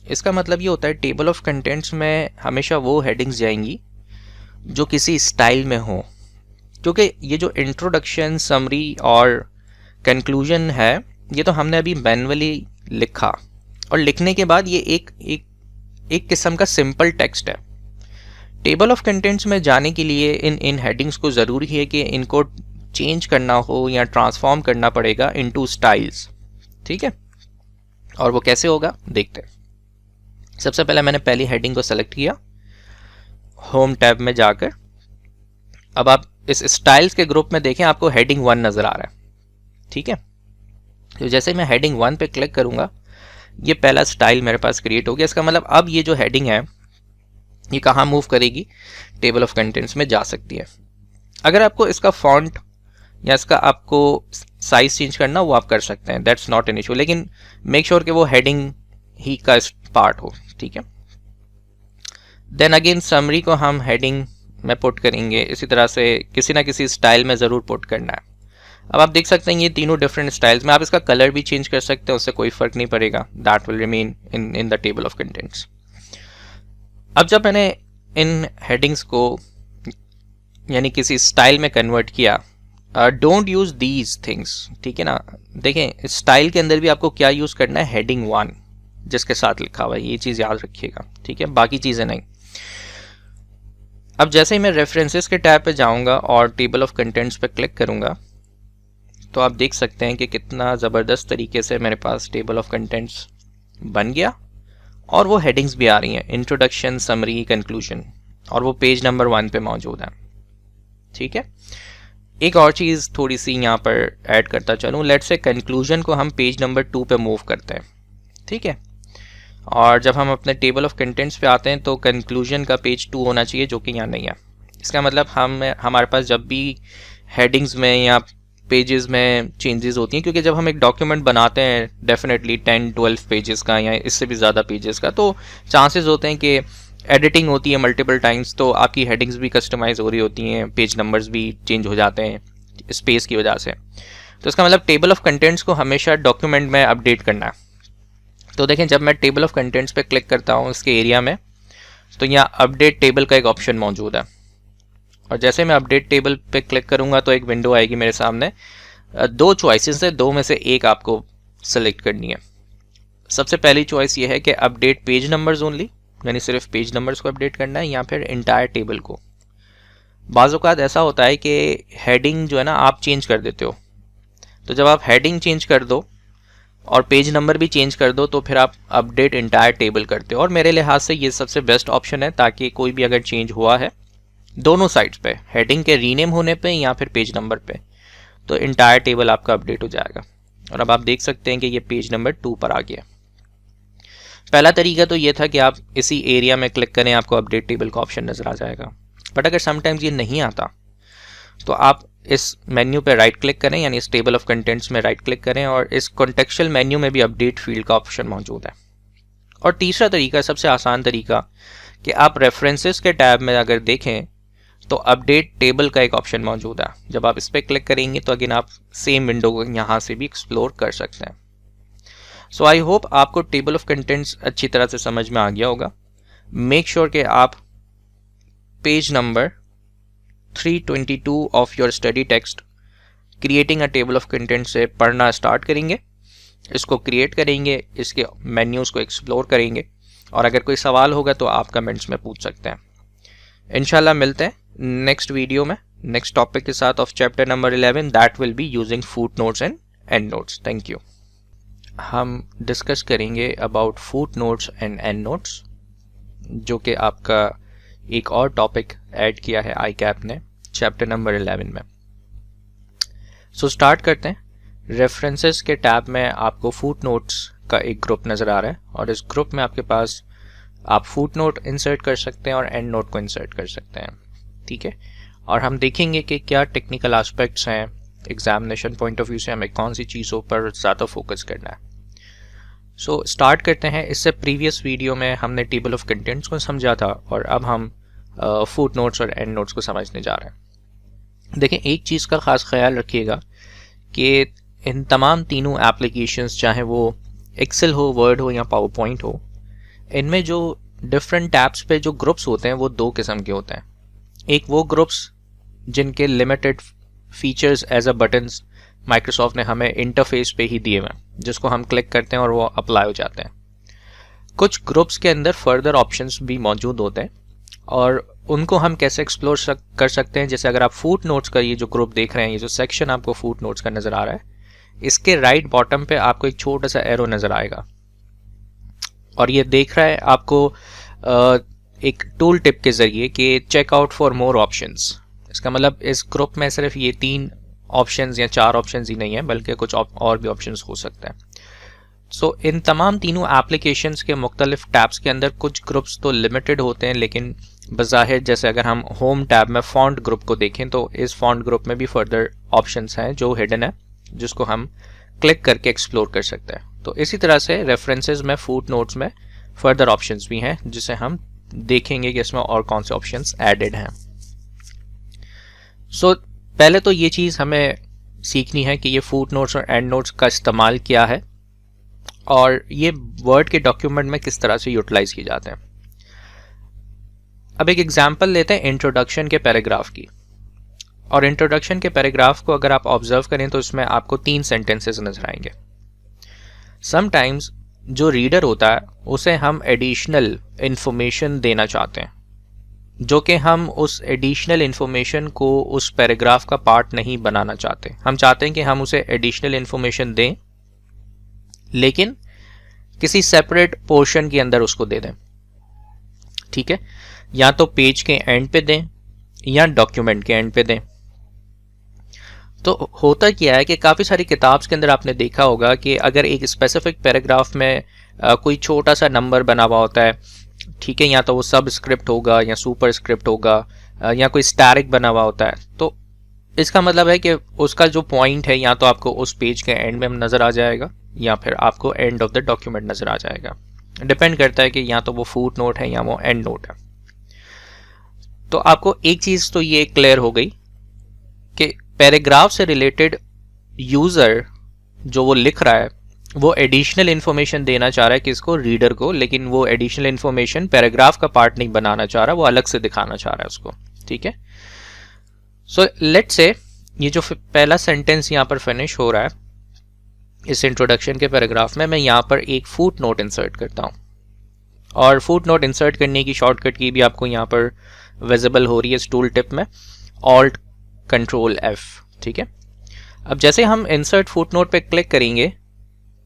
इसका मतलब ये होता है टेबल ऑफ कंटेंट्स में हमेशा वो हेडिंग्स जाएंगी जो किसी स्टाइल में हो, क्योंकि ये जो इंट्रोडक्शन, समरी और कंक्लूजन है ये तो हमने अभी मैनुअली लिखा, और लिखने के बाद ये एक किस्म का सिंपल टेक्स्ट है। टेबल ऑफ कंटेंट्स में जाने के लिए इन हेडिंग्स को ज़रूरी है कि इनको चेंज करना हो या ट्रांसफॉर्म करना पड़ेगा इनटू स्टाइल्स। ठीक है, और वो कैसे होगा देखते हैं। सबसे पहले मैंने पहली हेडिंग को सेलेक्ट किया, होम टैब में जाकर अब आप इस स्टाइल्स के ग्रुप में देखें आपको हेडिंग 1 नज़र आ रहा है। ठीक है, तो जैसे मैं हेडिंग 1 पे क्लिक करूंगा ये पहला स्टाइल मेरे पास क्रिएट हो गया। इसका मतलब अब ये जो हेडिंग है ये कहाँ मूव करेगी, टेबल ऑफ कंटेंट्स में जा सकती है। अगर आपको इसका फॉन्ट या इसका आपको साइज चेंज करना वो आप कर सकते हैं, दैट्स नॉट एन इशू, लेकिन मेक श्योर कि वो हेडिंग ही का पार्ट हो। ठीक है, देन अगेन समरी को हम हेडिंग में पुट करेंगे, इसी तरह से किसी ना किसी स्टाइल में ज़रूर पुट करना है। अब आप देख सकते हैं ये तीनों डिफरेंट स्टाइल्स में, आप इसका कलर भी चेंज कर सकते हैं, उससे कोई फर्क नहीं पड़ेगा, that will remain in the table of contents. अब जब मैंने इन हेडिंग्स को यानी किसी स्टाइल में कन्वर्ट किया, डोंट यूज दीज थिंग्स। ठीक है ना, देखें स्टाइल के अंदर भी आपको क्या यूज करना है, हेडिंग 1 जिसके साथ लिखा हुआ है, ये चीज याद रखिएगा। ठीक है, बाकी चीजें नहीं। अब जैसे ही मैं रेफरेंसेस के टैब पे जाऊंगा और टेबल ऑफ कंटेंट्स पे क्लिक करूंगा तो आप देख सकते हैं कि कितना ज़बरदस्त तरीके से मेरे पास टेबल ऑफ कंटेंट्स बन गया और वो हेडिंग्स भी आ रही हैं, इंट्रोडक्शन, समरी, कंक्लूजन, और वो पेज नंबर 1 पे मौजूद है। ठीक है, एक और चीज़ थोड़ी सी यहाँ पर ऐड करता चलूँ, लेट्स से कंक्लूजन को हम पेज नंबर 2 पे मूव करते हैं। ठीक है, और जब हम अपने टेबल ऑफ कंटेंट्स पे आते हैं तो कंक्लूजन का पेज 2 होना चाहिए, जो कि यहाँ नहीं है। इसका मतलब हमारे पास जब भी हेडिंग्स में या पेजेस में चेंजेस होती हैं, क्योंकि जब हम एक डॉक्यूमेंट बनाते हैं डेफिनेटली 10-12 पेजेस का या इससे भी ज़्यादा पेजेस का, तो चांसेस होते हैं कि एडिटिंग होती है मल्टीपल टाइम्स, तो आपकी हेडिंग्स भी कस्टमाइज हो रही होती हैं, पेज नंबर्स भी चेंज हो जाते हैं स्पेस की वजह से। तो इसका मतलब टेबल ऑफ कंटेंट्स को हमेशा डॉक्यूमेंट में अपडेट करना है। तो देखें जब मैं टेबल ऑफ कंटेंट्स पे क्लिक करता हूँ इसके एरिया में, तो यहाँ अपडेट टेबल का एक ऑप्शन मौजूद है, और जैसे मैं अपडेट टेबल पे क्लिक करूंगा तो एक विंडो आएगी मेरे सामने। दो चॉइसेस है, दो में से एक आपको सेलेक्ट करनी है। सबसे पहली चॉइस ये है कि अपडेट पेज नंबर्स ओनली, यानी सिर्फ पेज नंबर्स को अपडेट करना है, या फिर इंटायर टेबल को। बाज़ औक़ात ऐसा होता है कि हेडिंग जो है ना आप चेंज कर देते हो, तो जब आप हेडिंग चेंज कर दो और पेज नंबर भी चेंज कर दो तो फिर आप अपडेट इंटायर टेबल करते हो। और मेरे लिहाज से ये सबसे बेस्ट ऑप्शन है, ताकि कोई भी अगर चेंज हुआ है दोनों साइड्स पे, हेडिंग के रीनेम होने पे या फिर पेज नंबर पे, तो इंटायर टेबल आपका अपडेट हो जाएगा। और अब आप देख सकते हैं कि ये पेज नंबर 2 पर आ गया। पहला तरीका तो ये था कि आप इसी एरिया में क्लिक करें, आपको अपडेट टेबल का ऑप्शन नज़र आ जाएगा। बट अगर समटाइम्स ये नहीं आता तो आप इस मेन्यू पे राइट क्लिक करें, यानी इस टेबल ऑफ कंटेंट्स में राइट क्लिक करें, और इस कॉन्टेक्चुअल मेन्यू में भी अपडेट फील्ड का ऑप्शन मौजूद है। और तीसरा तरीका, सबसे आसान तरीका, कि आप रेफरेंसेस के टैब में अगर देखें तो अपडेट टेबल का एक ऑप्शन मौजूद है। जब आप इस पर क्लिक करेंगे तो अगेन आप सेम विंडो को यहाँ से भी एक्सप्लोर कर सकते हैं। सो आई होप आपको टेबल ऑफ कंटेंट्स अच्छी तरह से समझ में आ गया होगा। मेक श्योर कि आप page number 322 of your study text creating a table of content से पढ़ना स्टार्ट करेंगे, इसको क्रिएट करेंगे, इसके मेन्यूज़ को एक्सप्लोर करेंगे, और अगर कोई सवाल होगा तो आप कमेंट्स में पूछ सकते हैं। इंशाल्लाह मिलते हैं नेक्स्ट वीडियो में नेक्स्ट टॉपिक के साथ of chapter number 11, that will be using foot notes and and notes. Thank you. हम डिस्कस करेंगे about foot notes and and notes, जो कि आपका एक और टॉपिक ऐड किया है ICAP ने चैप्टर नंबर 11 में। सो स्टार्ट करते हैं। रेफरेंसेस के टैब में आपको फुट नोट्स का एक ग्रुप नज़र आ रहा है, और इस ग्रुप में आपके पास आप फुट नोट इंसर्ट कर सकते हैं और एंड नोट को इंसर्ट कर सकते हैं। ठीक है, और हम देखेंगे कि क्या टेक्निकल एस्पेक्ट्स हैं, एग्जामिनेशन पॉइंट ऑफ व्यू से हमें कौन सी चीज़ों पर ज़्यादा फोकस करना है। सो स्टार्ट करते हैं। इससे प्रीवियस वीडियो में हमने टेबल ऑफ कंटेंट्स को समझा था, और अब हम फुट नोट्स और एंड नोट्स को समझने जा रहे हैं। देखें, एक चीज़ का ख़ास ख्याल रखिएगा कि इन तमाम तीनों एप्लीकेशंस, चाहे वो एक्सेल हो, वर्ड हो या पावर पॉइंट हो, इनमें जो डिफरेंट टैब्स पे जो ग्रुप्स होते हैं वो दो किस्म के होते हैं। एक वो ग्रुप्स जिनके limited features as a buttons Microsoft ने हमें इंटरफेस पे ही दिए हुए हैं, जिसको हम क्लिक करते हैं और वो अप्लाई हो जाते हैं। कुछ ग्रुप्स के अंदर फर्दर ऑप्शंस भी मौजूद होते हैं, और उनको हम कैसे एक्सप्लोर कर सकते हैं। जैसे अगर आप फुट नोट्स का ये जो ग्रुप देख रहे हैं, ये जो सेक्शन आपको फुट नोट्स का नज़र आ रहा है, इसके राइट बॉटम पे आपको एक छोटा सा एरो नज़र आएगा, और ये देख रहा है आपको एक टूल टिप के ज़रिए कि check out for more options. इसका मतलब इस ग्रुप में सिर्फ ये 3 ऑप्शंस या 4 ऑप्शंस ही नहीं है, बल्कि कुछ और भी ऑप्शंस हो सकते हैं। सो इन तमाम तीनों एप्लीकेशंस के मुख्तलिफ टैब्स के अंदर कुछ ग्रुप्स तो लिमिटेड होते हैं, लेकिन बज़ाहिर जैसे अगर हम होम टैब में फॉन्ट ग्रुप को देखें तो इस फॉन्ट ग्रुप में भी फर्दर ऑप्शंस हैं जो हिडन है, जिसको हम क्लिक करके एक्सप्लोर कर सकते हैं। तो इसी तरह से रेफरेंसेस में, फुट नोट्स में फर्दर ऑप्शंस भी हैं, जिसे हम देखेंगे कि इसमें और कौन से ऑप्शंस एडेड हैं। सो पहले तो ये चीज़ हमें सीखनी है कि ये फुट नोट्स और एंड नोट्स का इस्तेमाल क्या है, और ये वर्ड के डॉक्यूमेंट में किस तरह से यूटिलाइज किए जाते हैं। अब एक एग्जांपल लेते हैं इंट्रोडक्शन के पैराग्राफ की। और इंट्रोडक्शन के पैराग्राफ को अगर आप ऑब्जर्व करें तो इसमें आपको 3 सेंटेंसेस नजर आएंगे। समटाइम्स जो रीडर होता है उसे हम एडिशनल इंफॉर्मेशन देना चाहते हैं, जो कि हम उस एडिशनल इंफॉर्मेशन को उस पैराग्राफ का पार्ट नहीं बनाना चाहते। हम चाहते हैं कि हम उसे एडिशनल इंफॉर्मेशन दें, लेकिन किसी सेपरेट पोर्शन के अंदर उसको दे दें। ठीक है, या तो पेज के एंड पे दें या डॉक्यूमेंट के एंड पे दें। तो होता क्या है कि काफ़ी सारी किताब्स के अंदर आपने देखा होगा कि अगर एक स्पेसिफिक पैराग्राफ में कोई छोटा सा नंबर बना हुआ होता है, ठीक है, या तो वो सब स्क्रिप्ट होगा या सुपर स्क्रिप्ट होगा, या कोई स्टैरिक बना हुआ होता है, तो इसका मतलब है कि उसका जो पॉइंट है या तो आपको उस पेज के एंड में नज़र आ जाएगा या फिर आपको एंड ऑफ द डॉक्यूमेंट नज़र आ जाएगा। डिपेंड करता है कि या तो वो फुट नोट है या वो एंड नोट है। तो आपको एक चीज़ तो ये क्लियर हो गई कि पैराग्राफ से रिलेटेड यूज़र जो वो लिख रहा है वो एडिशनल इन्फॉर्मेशन देना चाह रहा है किसको, रीडर को, लेकिन वो एडिशनल इन्फॉर्मेशन पैराग्राफ का पार्ट नहीं बनाना चाह रहा, वो अलग से दिखाना चाह रहा है उसको। ठीक है, सो लेट्स से ये जो पहला सेंटेंस यहाँ पर फिनिश हो रहा है इस इंट्रोडक्शन के पैराग्राफ में, मैं यहाँ पर एक फुट नोट इंसर्ट करता हूँ, और फुट नोट इंसर्ट करने की शॉर्टकट की भी आपको यहाँ पर विजिबल हो रही है इस टूल टिप में, ऑल्ट कंट्रोल F। ठीक है, अब जैसे हम इंसर्ट फुट नोट पे क्लिक करेंगे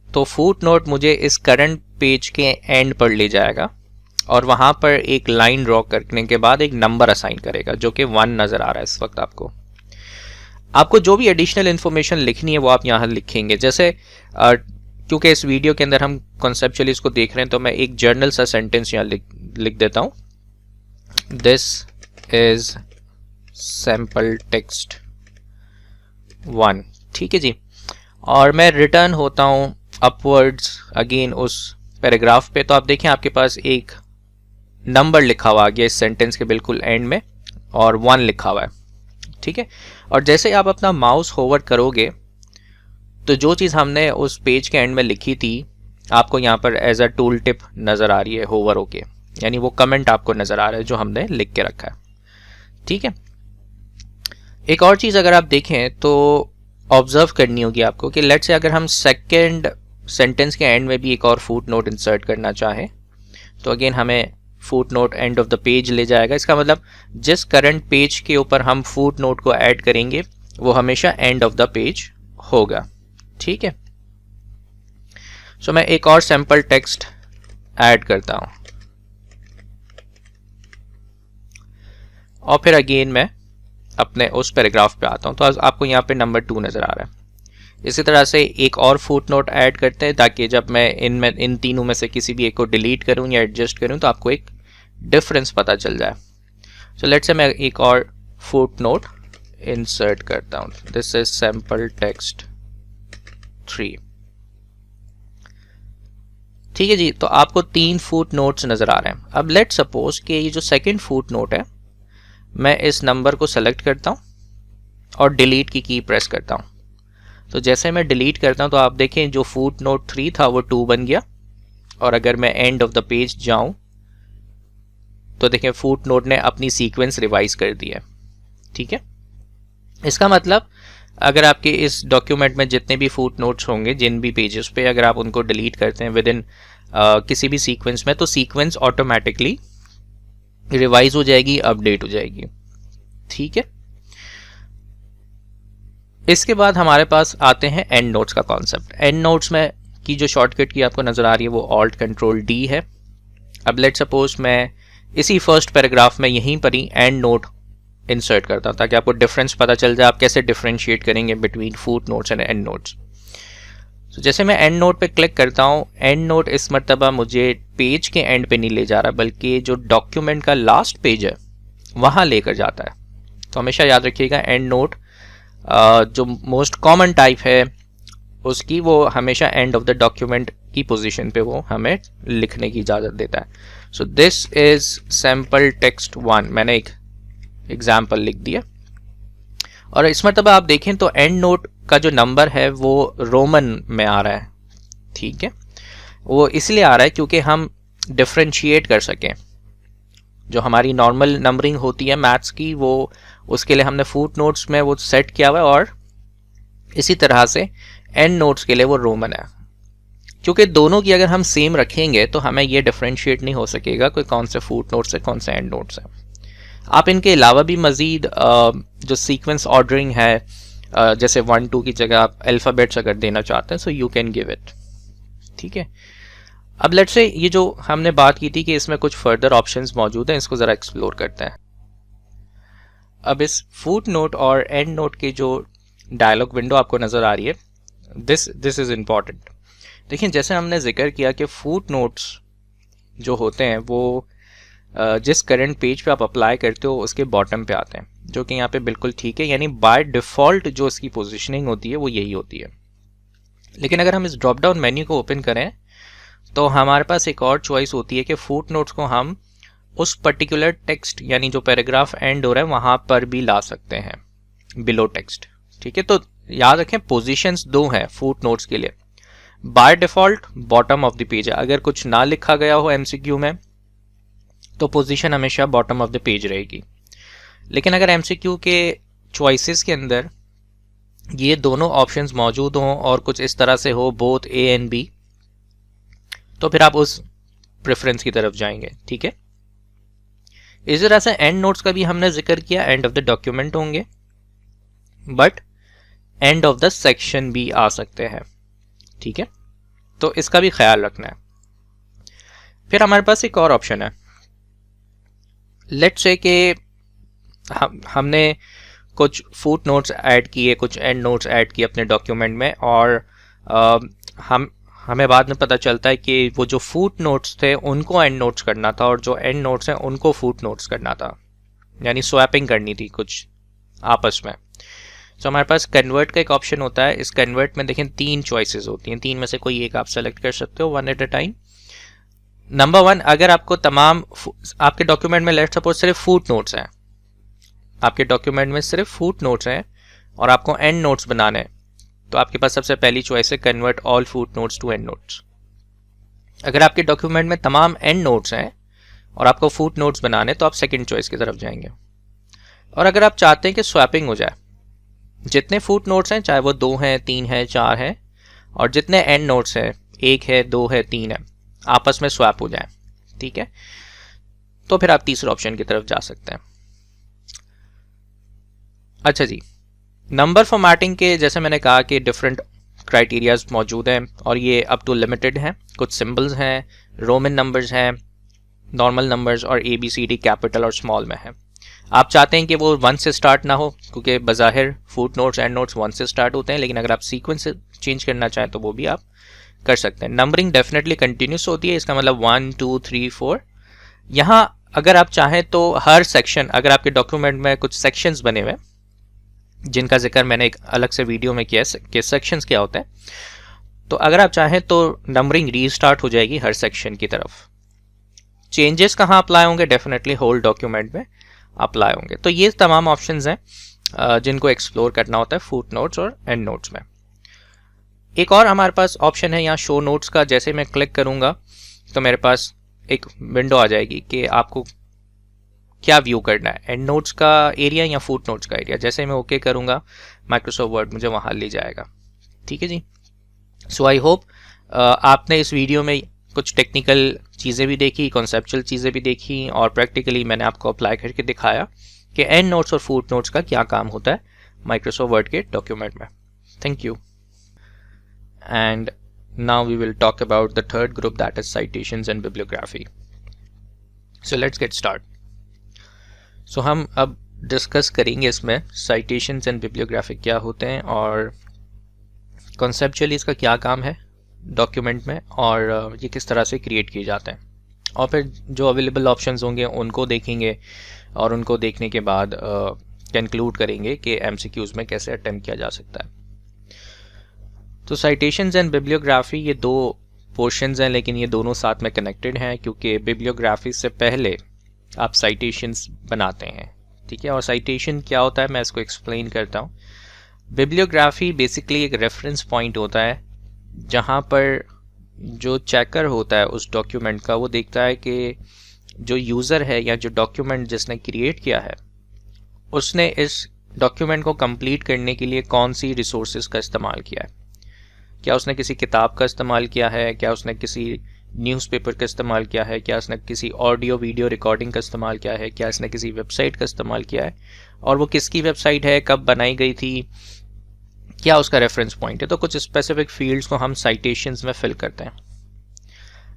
तो फुट नोट मुझे इस करंट पेज के एंड पर ले जाएगा और वहां पर एक लाइन ड्रॉ करने के बाद एक नंबर असाइन करेगा जो कि 1 नजर आ रहा है इस वक्त आपको जो भी एडिशनल इन्फॉर्मेशन लिखनी है वो आप यहाँ लिखेंगे। जैसे क्योंकि इस वीडियो के अंदर हम कॉन्सेप्चुअली इसको देख रहे हैं तो मैं एक जर्नल सा सेंटेंस यहाँ लिख देता हूँ, दिस इज सैम्पल टेक्स्ट 1। ठीक है जी, और मैं रिटर्न होता हूँ अपवर्ड्स अगेन उस पैराग्राफ पे, तो आप देखें आपके पास एक नंबर लिखा हुआ आ गया इस सेंटेंस के बिल्कुल एंड में और 1 लिखा हुआ है। ठीक है, और जैसे आप अपना माउस होवर करोगे तो जो चीज़ हमने उस पेज के एंड में लिखी थी आपको यहाँ पर एज अ टूल टिप नज़र आ रही है होवर होके, यानी वो कमेंट आपको नज़र आ रहा है जो हमने लिख के रखा है। ठीक है, एक और चीज़ अगर आप देखें तो ऑब्जर्व करनी होगी आपको कि लेट्स से अगर हम सेकेंड सेंटेंस के एंड में भी एक और फुट नोट इंसर्ट करना चाहें तो अगेन हमें foot note end of the page ले जाएगा। इसका मतलब जिस करंट पेज के ऊपर हम फुट नोट को ऐड करेंगे वो हमेशा एंड ऑफ द पेज होगा। ठीक है, सो मैं एक और सैंपल टेक्स्ट ऐड करता हूं और फिर अगेन मैं अपने उस पैराग्राफ पे आता हूं, तो आपको यहाँ पे नंबर 2 नजर आ रहा है। इसी तरह से एक और फुट नोट ऐड करते हैं ताकि जब मैं इन तीनों में से किसी भी एक को डिलीट करूं या एडजस्ट करूं तो आपको एक डिफरेंस पता चल जाए। सो लेट्स से मैं एक और फुट नोट इंसर्ट करता हूं, दिस इज सैंपल टेक्स्ट 3। ठीक है जी, तो आपको 3 फुट नोट्स नजर आ रहे हैं। अब लेट्स सपोज कि ये जो सेकंड फुट नोट है मैं इस नंबर को सेलेक्ट करता हूं और डिलीट की प्रेस करता हूं। तो जैसे मैं डिलीट करता हूं तो आप देखें जो फुट नोट 3 था वो 2 बन गया, और अगर मैं एंड ऑफ द पेज जाऊं तो देखें फुट नोट ने अपनी सीक्वेंस रिवाइज कर दी है। ठीक है, इसका मतलब अगर आपके इस डॉक्यूमेंट में जितने भी फुट नोट्स होंगे जिन भी पेजेस पे अगर आप उनको डिलीट करते हैं विद इन किसी भी सीक्वेंस में तो सीक्वेंस ऑटोमेटिकली रिवाइज हो जाएगी, अपडेट हो जाएगी। ठीक है, इसके बाद हमारे पास आते हैं एंड नोट्स का कॉन्सेप्ट। एंड नोट्स में की जो शॉर्टकट की आपको नजर आ रही है वो ऑल्ट कंट्रोल D है। अब लेट सपोज मैं इसी फर्स्ट पैराग्राफ में यहीं पर ही एंड नोट इंसर्ट करता हूं ताकि आपको डिफरेंस पता चल जाए, आप कैसे डिफरेंशिएट करेंगे between foot notes and and notes. तो जैसे मैं एंड नोट पे क्लिक करता हूं, एंड नोट इस मर्तबा मुझे पेज के एंड पे नहीं ले जा रहा बल्कि जो डॉक्यूमेंट का लास्ट पेज है वहां लेकर जाता है। तो हमेशा याद रखिएगा एंड नोट जो मोस्ट कॉमन टाइप है उसकी वो हमेशा एंड ऑफ द डॉक्यूमेंट की पोजीशन पे वो हमें लिखने की इजाज़त देता है। So this is sample text 1, मैंने एक एग्जाम्पल लिख दिया, और इस मरतबा आप देखें तो एंड नोट का जो नंबर है वो रोमन में आ रहा है। ठीक है, वो इसलिए आ रहा है क्योंकि हम डिफ्रेंशिएट कर सकें। जो हमारी नॉर्मल नंबरिंग होती है मैथ्स की वो उसके लिए हमने फुट नोट्स में वो सेट किया हुआ है, और इसी तरह से एंड नोट्स के लिए वो रोमन है। क्योंकि दोनों की अगर हम सेम रखेंगे तो हमें ये डिफ्रेंशिएट नहीं हो सकेगा कोई कौन से फुट नोट्स है कौन से एंड नोट्स है। आप इनके अलावा भी मज़ीद जो सीक्वेंस ऑर्डरिंग है जैसे 1 2 की जगह आप अल्फ़ाबेट्स अगर देना चाहते हैं so you can give it. ठीक है, अब लेट्स से ये जो हमने बात की थी कि इसमें कुछ फर्दर ऑप्शंस मौजूद हैं, इसको ज़रा एक्सप्लोर करते हैं। अब इस फुट नोट और एंड नोट की जो डायलॉग विंडो आपको नज़र आ रही है, दिस इज़ इम्पॉर्टेंट। देखिए, जैसे हमने जिक्र किया कि फुट नोट्स जो होते हैं वो जिस करंट पेज पे आप अप्लाई करते हो उसके बॉटम पे आते हैं, जो कि यहाँ पे बिल्कुल ठीक है, यानी बाय डिफ़ॉल्ट जो इसकी पोजीशनिंग होती है वो यही होती है। लेकिन अगर हम इस ड्रॉप डाउन मेन्यू को ओपन करें तो हमारे पास एक और चॉइस होती है कि फुट नोट्स को हम उस पर्टिकुलर टेक्स्ट यानी जो पैराग्राफ एंड हो रहा है वहाँ पर भी ला सकते हैं बिलो टेक्स्ट। ठीक है, तो याद रखें पोजीशंस 2 हैं फुट नोट्स के लिए। By default bottom of the page है। अगर कुछ ना लिखा गया हो एमसीक्यू में तो पोजीशन हमेशा बॉटम ऑफ द पेज रहेगी। लेकिन अगर एमसीक्यू के चॉइसेस के अंदर ये दोनों ऑप्शंस मौजूद हों और कुछ इस तरह से हो बोथ ए एंड बी, तो फिर आप उस प्रेफरेंस की तरफ जाएंगे। ठीक है, इस तरह से एंड नोट्स का भी हमने जिक्र किया, एंड ऑफ द डॉक्यूमेंट होंगे but end of the section भी आ सकते हैं। ठीक है, तो इसका भी ख्याल रखना है। फिर हमारे पास एक और ऑप्शन है, लेट्स से कि हमने कुछ फुट नोट्स ऐड किए, कुछ एंड नोट्स ऐड किए अपने डॉक्यूमेंट में, और हमें बाद में पता चलता है कि वो जो फुट नोट्स थे उनको एंड नोट्स करना था और जो एंड नोट्स हैं उनको फुट नोट्स करना था, यानी स्वैपिंग करनी थी कुछ आपस में। तो हमारे पास कन्वर्ट का एक ऑप्शन होता है। इस कन्वर्ट में देखें 3 चॉइसेस होती हैं, 3 में से कोई एक आप सेलेक्ट कर सकते हो one at a time. Number 1, अगर आपको तमाम आपके डॉक्यूमेंट में लेट्स सपोज सिर्फ फुट नोट्स हैं, आपके डॉक्यूमेंट में सिर्फ फुट नोट्स हैं और आपको एंड नोट्स बनाने हैं, तो आपके पास सबसे पहली चॉइस है convert all footnotes to endnotes. अगर आपके डॉक्यूमेंट में तमाम एंड नोट्स हैं और आपको फुट नोट्स बनाने तो आप सेकंड चॉइस की तरफ जाएंगे। और अगर आप चाहते हैं कि स्वैपिंग हो जाए, जितने फुट नोट्स हैं चाहे वो 2 हैं 3 हैं 4 हैं, और जितने एंड नोट्स हैं 1 है 2 है 3 है, आपस में स्वैप हो जाए, ठीक है, तो फिर आप तीसरे ऑप्शन की तरफ जा सकते हैं। अच्छा जी, नंबर फॉर्मेटिंग के जैसे मैंने कहा कि डिफरेंट क्राइटेरियाज मौजूद हैं और ये अप टू लिमिटेड हैं। कुछ सिंबल्स हैं, रोमन नंबर्स हैं, नॉर्मल नंबर्स और ABCD कैपिटल और स्मॉल में है। आप चाहते हैं कि वो 1 से स्टार्ट ना हो, क्योंकि बज़ाहिर फुट नोट्स एंड नोट्स 1 से स्टार्ट होते हैं, लेकिन अगर आप सीक्वेंस चेंज करना चाहें तो वो भी आप कर सकते हैं। नंबरिंग डेफिनेटली कंटिन्यूस होती है, इसका मतलब 1 2 3 4। यहाँ अगर आप चाहें तो हर सेक्शन, अगर आपके डॉक्यूमेंट में कुछ सेक्शंस बने हुए जिनका जिक्र मैंने एक अलग से वीडियो में किया कि सेक्शंस क्या होते हैं, तो अगर आप चाहें तो नंबरिंग रीस्टार्ट हो जाएगी हर सेक्शन की तरफ। चेंजेस कहाँ अप्लाई होंगे? डेफिनेटली होल डॉक्यूमेंट में अप्लाई होंगे। तो ये तमाम ऑप्शंस हैं जिनको एक्सप्लोर करना होता है फुट नोट्स और एंड नोट्स में। एक और हमारे पास ऑप्शन है यहाँ शो नोट्स का। जैसे मैं क्लिक करूँगा तो मेरे पास एक विंडो आ जाएगी कि आपको क्या व्यू करना है, एंड नोट्स का एरिया या फुट नोट्स का एरिया। जैसे मैं ओके करूँगा माइक्रोसॉफ्ट वर्ड मुझे वहाँ ले जाएगा। ठीक है जी। सो आई होप आपने इस वीडियो में कुछ टेक्निकल चीज़ें भी देखी, कॉन्सेप्चुअल चीज़ें भी देखी, और प्रैक्टिकली मैंने आपको अप्लाई करके दिखाया कि एंड नोट्स और फुट नोट्स का क्या काम होता है माइक्रोसॉफ्ट वर्ड के डॉक्यूमेंट में। Thank you. And now we will talk about the third group, that is citations and bibliography. So let's get start. So हम अब डिस्कस करेंगे इसमें साइटेशंस एंड बिब्लियोग्राफी क्या होते हैं और कॉन्सेप्चुअली इसका क्या काम है डॉक्यूमेंट में, और ये किस तरह से क्रिएट किए जाते हैं, और फिर जो अवेलेबल ऑप्शंस होंगे उनको देखेंगे, और उनको देखने के बाद कंक्लूड करेंगे कि एमसीक्यूज में कैसे अटेम्प्ट किया जा सकता है। तो साइटेशंस एंड बिब्लियोग्राफी ये 2 पोर्शंस हैं, लेकिन ये दोनों साथ में कनेक्टेड हैं, क्योंकि बिब्लियोग्राफी से पहले आप साइटेशंस बनाते हैं। ठीक है, और साइटेशन क्या होता है मैं इसको एक्सप्लेन करता हूँ। बिब्लियोग्राफी बेसिकली एक रेफरेंस पॉइंट होता है जहाँ पर जो चेकर होता है उस डॉक्यूमेंट का, वो देखता है कि जो यूज़र है या जो डॉक्यूमेंट जिसने क्रिएट किया है उसने इस डॉक्यूमेंट को कंप्लीट करने के लिए कौन सी रिसोर्सेज का इस्तेमाल किया है। क्या उसने किसी किताब का इस्तेमाल किया है, क्या उसने किसी न्यूज़पेपर का इस्तेमाल किया है, क्या उसने किसी ऑडियो वीडियो रिकॉर्डिंग का इस्तेमाल किया है, क्या इसने किसी वेबसाइट का इस्तेमाल किया है, और वो किसकी वेबसाइट है, कब बनाई गई थी, क्या उसका रेफरेंस पॉइंट है। तो कुछ स्पेसिफिक फील्ड्स को हम साइटेशंस में फिल करते हैं।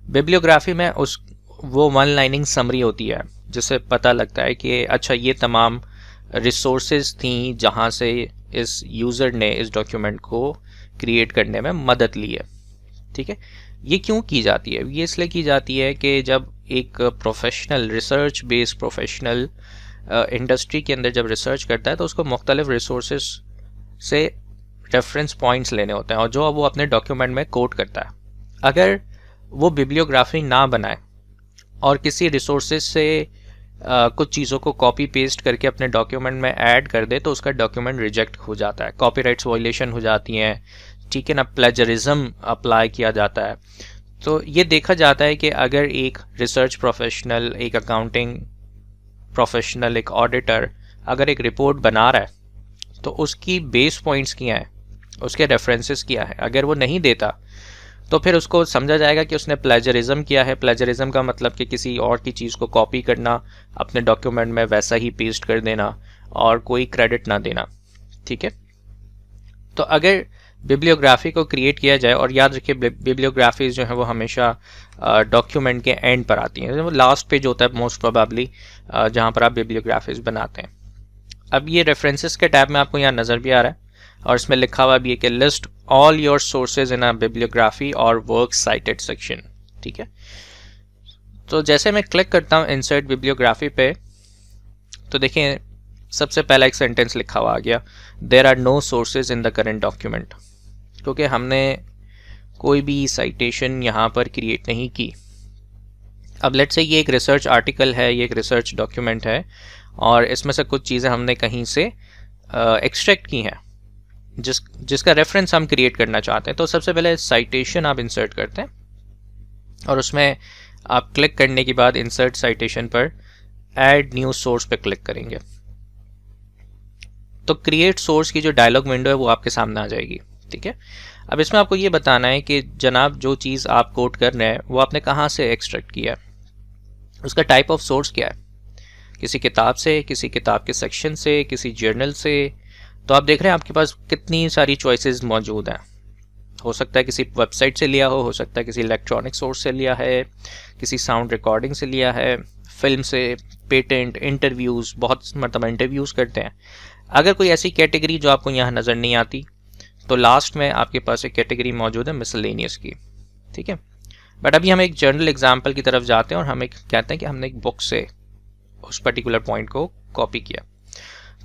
बिब्लियोग्राफी में वो 1 लाइनिंग समरी होती है जिससे पता लगता है कि अच्छा ये तमाम रिसोर्सेज थी जहाँ से इस यूज़र ने इस डॉक्यूमेंट को क्रिएट करने में मदद ली है। ठीक है, ये क्यों की जाती है? ये इसलिए की जाती है कि जब एक professional research based professional industry के अंदर जब रिसर्च करता है तो उसको मुख्तलिफ रिसोर्सेज से रेफरेंस पॉइंट्स लेने होते हैं और जो वो अपने डॉक्यूमेंट में कोट करता है। अगर वो बिब्लियोग्राफी ना बनाए और किसी रिसोर्सेज से कुछ चीज़ों को कॉपी पेस्ट करके अपने डॉक्यूमेंट में ऐड कर दे तो उसका डॉक्यूमेंट रिजेक्ट हो जाता है, कॉपीराइट्स वायलेशन हो जाती हैं, ठीक है ना, प्लेजरिज्म अप्लाई किया जाता है। तो ये देखा जाता है कि अगर एक रिसर्च प्रोफेशनल, एक अकाउंटिंग प्रोफेशनल, एक ऑडिटर अगर एक रिपोर्ट बना रहा है तो उसकी बेस पॉइंट्स क्या हैं, उसके रेफरेंसेस क्या है, अगर वो नहीं देता तो फिर उसको समझा जाएगा कि उसने प्लेजरिज्म किया है। प्लेजरिज्म का मतलब कि किसी और की चीज़ को कॉपी करना, अपने डॉक्यूमेंट में वैसा ही पेस्ट कर देना और कोई क्रेडिट ना देना, ठीक है। तो अगर बिब्लियोग्राफी को क्रिएट किया जाए, और याद रखिए बिब्लियोग्राफीज जो है वो हमेशा डॉक्यूमेंट के एंड पर आती हैं, वो लास्ट पेज होता है मोस्ट प्रोबेबली जहाँ पर आप बिब्लियोग्राफीज बनाते हैं। अब ये रेफरेंसेस के टैब में आपको यहाँ नज़र भी आ रहा है और इसमें लिखा हुआ भी है कि list all your sources in a bibliography और वर्क साइटेड सेक्शन, ठीक है। तो जैसे मैं क्लिक करता हूँ इंसर्ट बिब्लियोग्राफी पे, तो देखें सबसे पहला एक सेंटेंस लिखा हुआ आ गया, there are no sources in the current document, क्योंकि हमने कोई भी साइटेशन यहाँ पर क्रिएट नहीं की। अब लेट्स से ये एक रिसर्च आर्टिकल है, ये एक रिसर्च डॉक्यूमेंट है और इसमें से कुछ चीज़ें हमने कहीं से एक्सट्रैक्ट की हैं जिसका रेफरेंस हम क्रिएट करना चाहते हैं। तो सबसे पहले साइटेशन आप इंसर्ट करते हैं और उसमें आप क्लिक करने के बाद इंसर्ट साइटेशन पर ऐड न्यू सोर्स पे क्लिक करेंगे तो क्रिएट सोर्स की जो डायलॉग विंडो है वो आपके सामने आ जाएगी, ठीक है। अब इसमें आपको ये बताना है कि जनाब जो चीज़ आप कोट कर रहे हैं वो आपने कहाँ से एक्सट्रैक्ट किया है, उसका टाइप ऑफ सोर्स क्या है, किसी किताब से, किसी किताब के सेक्शन से, किसी जर्नल से। तो आप देख रहे हैं आपके पास कितनी सारी चॉइसेस मौजूद हैं। हो सकता है किसी वेबसाइट से लिया हो सकता है किसी इलेक्ट्रॉनिक सोर्स से लिया है, किसी साउंड रिकॉर्डिंग से लिया है, फिल्म से, पेटेंट, इंटरव्यूज़, बहुत मतलब इंटरव्यूज़ करते हैं। अगर कोई ऐसी कैटेगरी जो आपको यहाँ नज़र नहीं आती तो लास्ट में आपके पास एक कैटेगरी मौजूद है मिसलेनियस की, ठीक है। बट अभी हम एक जर्नल एग्जाम्पल की तरफ जाते हैं और हम एक कहते हैं कि हमने एक बुक से उस पर्टिकुलर पॉइंट को कॉपी किया।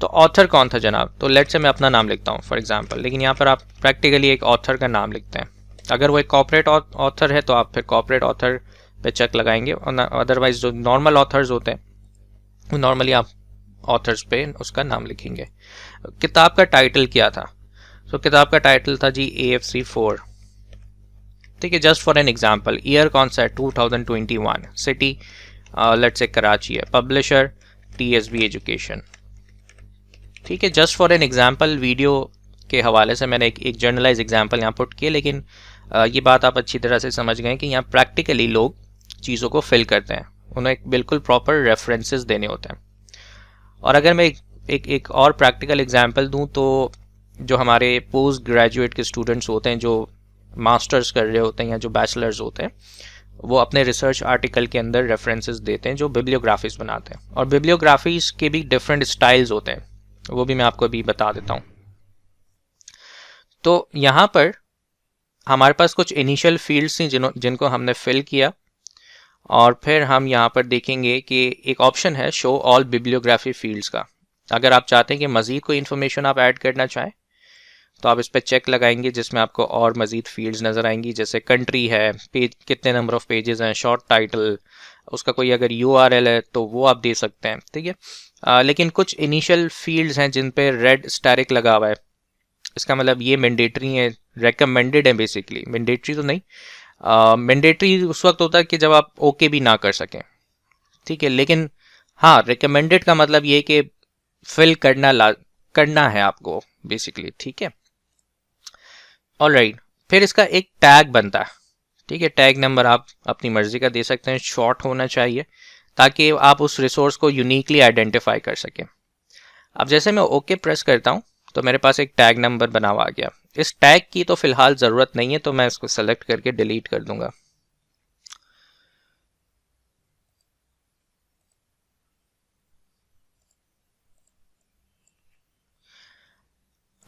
तो ऑथर कौन था जनाब, तो लेट्स से मैं अपना नाम लिखता हूँ फॉर एग्जांपल, लेकिन यहाँ पर आप प्रैक्टिकली एक ऑथर का नाम लिखते हैं। अगर वो एक कॉर्पोरेट ऑथर है तो आप फिर कॉर्पोरेट ऑथर पे चेक लगाएंगे, और अदरवाइज जो नॉर्मल ऑथर्स होते हैं वो नॉर्मली आप ऑथर्स पे उसका नाम लिखेंगे। किताब का टाइटल क्या था, तो किताब का टाइटल था जी AFC 4, ठीक है, just for an example. Year कौन सा है 2021, सिटी लेट्स से कराची है, पब्लिशर TSB एजुकेशन, ठीक है, just for an example. Video के हवाले से मैंने एक जर्नलाइज एग्जाम्पल यहाँ पुट किया, लेकिन ये बात आप अच्छी तरह से समझ गए कि यहाँ प्रैक्टिकली लोग चीज़ों को फिल करते हैं, उन्हें एक बिल्कुल प्रॉपर रेफरेंसेस देने होते हैं। और अगर मैं एक और प्रैक्टिकल एग्जाम्पल दूँ तो जो हमारे पोस्ट ग्रेजुएट के स्टूडेंट्स होते हैं, जो मास्टर्स कर रहे होते हैं या जो बैचलर्स होते हैं, वो अपने रिसर्च आर्टिकल के अंदर रेफरेंसेस देते हैं जो बिब्लियोग्राफीज बनाते हैं। और बिब्लियोग्राफीज के भी डिफरेंट स्टाइल्स होते हैं, वो भी मैं आपको अभी बता देता हूँ। तो यहाँ पर हमारे पास कुछ इनिशियल फील्ड्स थी जिनको हमने फिल किया, और फिर हम यहाँ पर देखेंगे कि एक ऑप्शन है शो ऑल बिब्लियोग्राफी फील्ड्स का। अगर आप चाहते हैं कि मज़ीद कोई इन्फॉर्मेशन आप ऐड करना चाहें तो आप इस पर चेक लगाएंगे, जिसमें आपको और मज़ीद फील्ड्स नज़र आएंगी, जैसे कंट्री है, पेज कितने नंबर ऑफ पेजेस हैं, शॉर्ट टाइटल, उसका कोई अगर URL है तो वो आप दे सकते हैं, ठीक है। लेकिन कुछ इनिशियल फील्ड्स हैं जिन पे रेड स्टैरिक लगा हुआ है, इसका मतलब ये मैंडेटरी है, रेकमेंडेड है बेसिकली, मैंडेटरी तो नहीं। मैंडेटरी उस वक्त होता है कि जब आप ओके भी ना कर सकें, ठीक है, लेकिन हाँ रिकमेंडेड का मतलब ये कि फिल करना है आपको बेसिकली, ठीक है। ऑलराइट, फिर इसका एक टैग बनता है, ठीक है, टैग नंबर आप अपनी मर्जी का दे सकते हैं, शॉर्ट होना चाहिए ताकि आप उस रिसोर्स को यूनिकली आइडेंटिफाई कर सकें। अब जैसे मैं ओके प्रेस करता हूँ तो मेरे पास एक टैग नंबर बना हुआ आ गया। इस टैग की तो फिलहाल ज़रूरत नहीं है तो मैं इसको सेलेक्ट करके डिलीट कर दूंगा।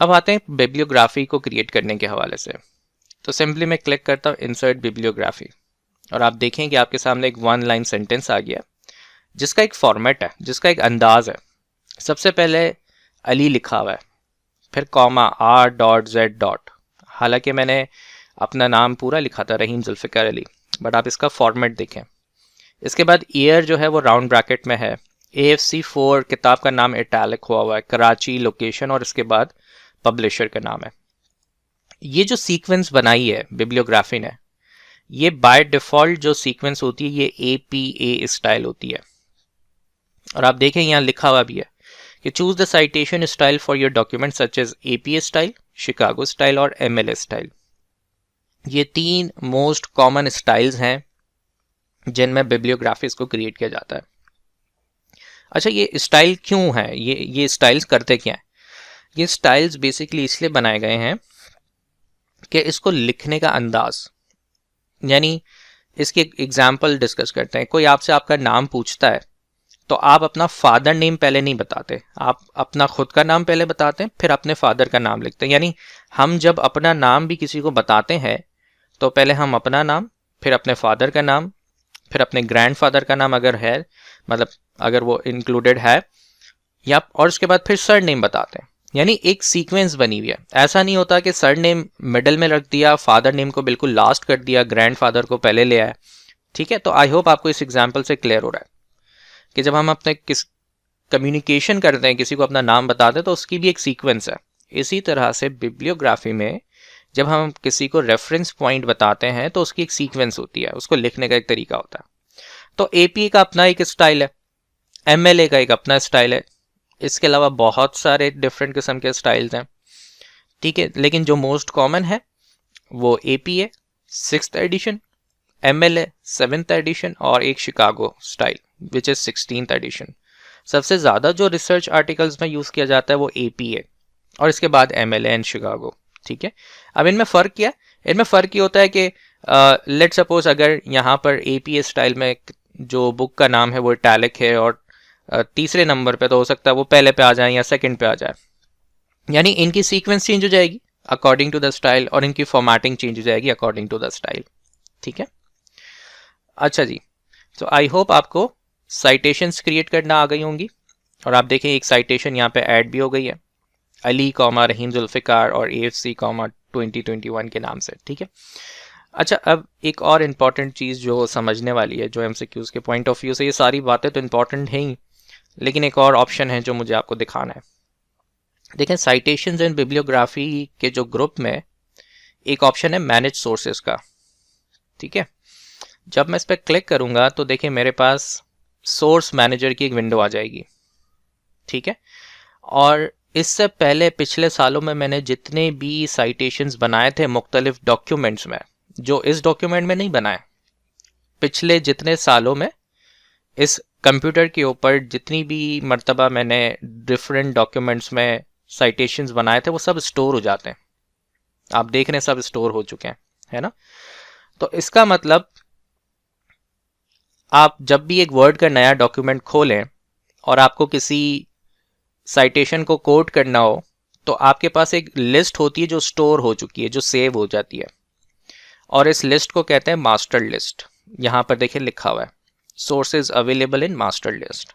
अब आते हैं बिब्लियोग्राफी को क्रिएट करने के हवाले से। तो सिंपली मैं क्लिक करता हूँ इंसर्ट बिब्लियोग्राफी, और आप देखें कि आपके सामने एक 1 लाइन सेंटेंस आ गया जिसका एक फॉर्मेट है, जिसका एक अंदाज है। सबसे पहले अली लिखा हुआ है, फिर कॉमा R.Z. हालांकि मैंने अपना नाम पूरा लिखा था रहीम जुल्फ़िकार अली, बट आप इसका फॉर्मेट देखें। इसके बाद ईयर जो है वो राउंड ब्रैकेट में है, AFC 4 किताब का नाम इटैलिक हुआ है, कराची लोकेशन, और इसके बाद पब्लिशर का नाम है। ये जो सीक्वेंस बनाई है बिब्लियोग्राफी ने, ये बाय डिफॉल्ट जो सीक्वेंस होती है ये APA स्टाइल होती है। और आप देखें यहाँ लिखा हुआ भी है कि choose the citation style for your document such as APA style, Chicago style और MLA स्टाइल। ये 3 मोस्ट कॉमन स्टाइल्स हैं जिनमें बिब्लियोग्राफीज को क्रिएट किया जाता है। अच्छा, ये स्टाइल क्यों है, ये स्टाइल्स करते क्या है? ये स्टाइल्स बेसिकली इसलिए बनाए गए हैं कि इसको लिखने का अंदाज, यानी इसके एग्जाम्पल डिस्कस करते हैं। कोई आपसे आपका नाम पूछता है तो आप अपना फादर नेम पहले नहीं बताते, आप अपना खुद का नाम पहले बताते हैं, फिर अपने फादर का नाम लिखते हैं। यानी हम जब अपना नाम भी किसी को बताते हैं तो पहले हम अपना नाम, फिर अपने फादर का नाम, फिर अपने ग्रैंडफादर का नाम अगर है, मतलब अगर वो इंक्लूडेड है, या और उसके बाद फिर सर नेम बताते हैं। यानी एक सीक्वेंस बनी हुई है। ऐसा नहीं होता कि सर नेम मिडल में रख दिया, फादर नेम को बिल्कुल लास्ट कर दिया, ग्रैंडफादर को पहले ले आया। ठीक है, तो आई होप आपको इस एग्जाम्पल से क्लियर हो रहा है कि जब हम अपने कम्युनिकेशन करते हैं, किसी को अपना नाम बताते हैं, तो उसकी भी एक सीक्वेंस है। इसी तरह से बिब्लियोग्राफी में जब हम किसी को रेफरेंस पॉइंट बताते हैं तो उसकी एक सीक्वेंस होती है, उसको लिखने का एक तरीका होता है। तो APA का अपना एक स्टाइल है, MLA का एक अपना स्टाइल है, इसके अलावा बहुत सारे डिफरेंट किस्म के स्टाइल्स हैं। ठीक है, लेकिन जो मोस्ट कॉमन है वो APA 6th addition, MLA 7th edition और एक Chicago style which is 16th edition. सबसे ज़्यादा जो रिसर्च आर्टिकल्स में यूज़ किया जाता है वो APA और इसके बाद MLA एंड शिकागो। ठीक है, अब इनमें फ़र्क क्या है? इनमें फ़र्क ये होता है कि लेट सपोज अगर यहाँ पर APA स्टाइल में जो बुक का नाम है वो इटैलिक है और तीसरे नंबर पे, तो हो सकता है वो पहले पे आ जाए या सेकंड पे आ जाए, यानी इनकी सीक्वेंस चेंज हो जाएगी अकॉर्डिंग टू द स्टाइल और इनकी फॉर्मेटिंग चेंज हो जाएगी अकॉर्डिंग टू द स्टाइल। ठीक है, अच्छा जी, तो आई होप आपको साइटेशंस क्रिएट करना आ गई होंगी। और आप देखें एक साइटेशन यहाँ पे ऐड भी हो गई है, अली रहीम जुल्फ़िकार और AFC 2021 के नाम से। ठीक है, अच्छा, अब एक और इम्पॉर्टेंट चीज़ जो समझने वाली है, जो MCQs के पॉइंट ऑफ व्यू से, ये सारी बातें तो इम्पॉर्टेंट हैं ही, लेकिन एक और ऑप्शन है जो मुझे आपको दिखाना है। देखें, साइटेशंस एंड बिब्लियोग्राफी के जो ग्रुप में एक ऑप्शन है मैनेज सोर्सेज का। ठीक है, जब मैं इस पर क्लिक करूंगा तो देखें मेरे पास सोर्स मैनेजर की एक विंडो आ जाएगी। ठीक है, और इससे पहले पिछले सालों में मैंने जितने भी साइटेशंस बनाए थे मुख्तलिफ डॉक्यूमेंट्स में, जो इस डॉक्यूमेंट में नहीं बनाए, पिछले जितने सालों में इस कंप्यूटर के ऊपर जितनी भी मर्तबा मैंने डिफरेंट डॉक्यूमेंट्स में साइटेशंस बनाए थे वो सब स्टोर हो जाते हैं। आप देख रहे हैं सब स्टोर हो चुके हैं, है ना? तो इसका मतलब आप जब भी एक वर्ड का नया डॉक्यूमेंट खोलें और आपको किसी साइटेशन को कोट करना हो तो आपके पास एक लिस्ट होती है जो स्टोर हो चुकी है, जो सेव हो जाती है, और इस लिस्ट को कहते हैं मास्टर लिस्ट। यहां पर देखिए लिखा हुआ है sources available in master list.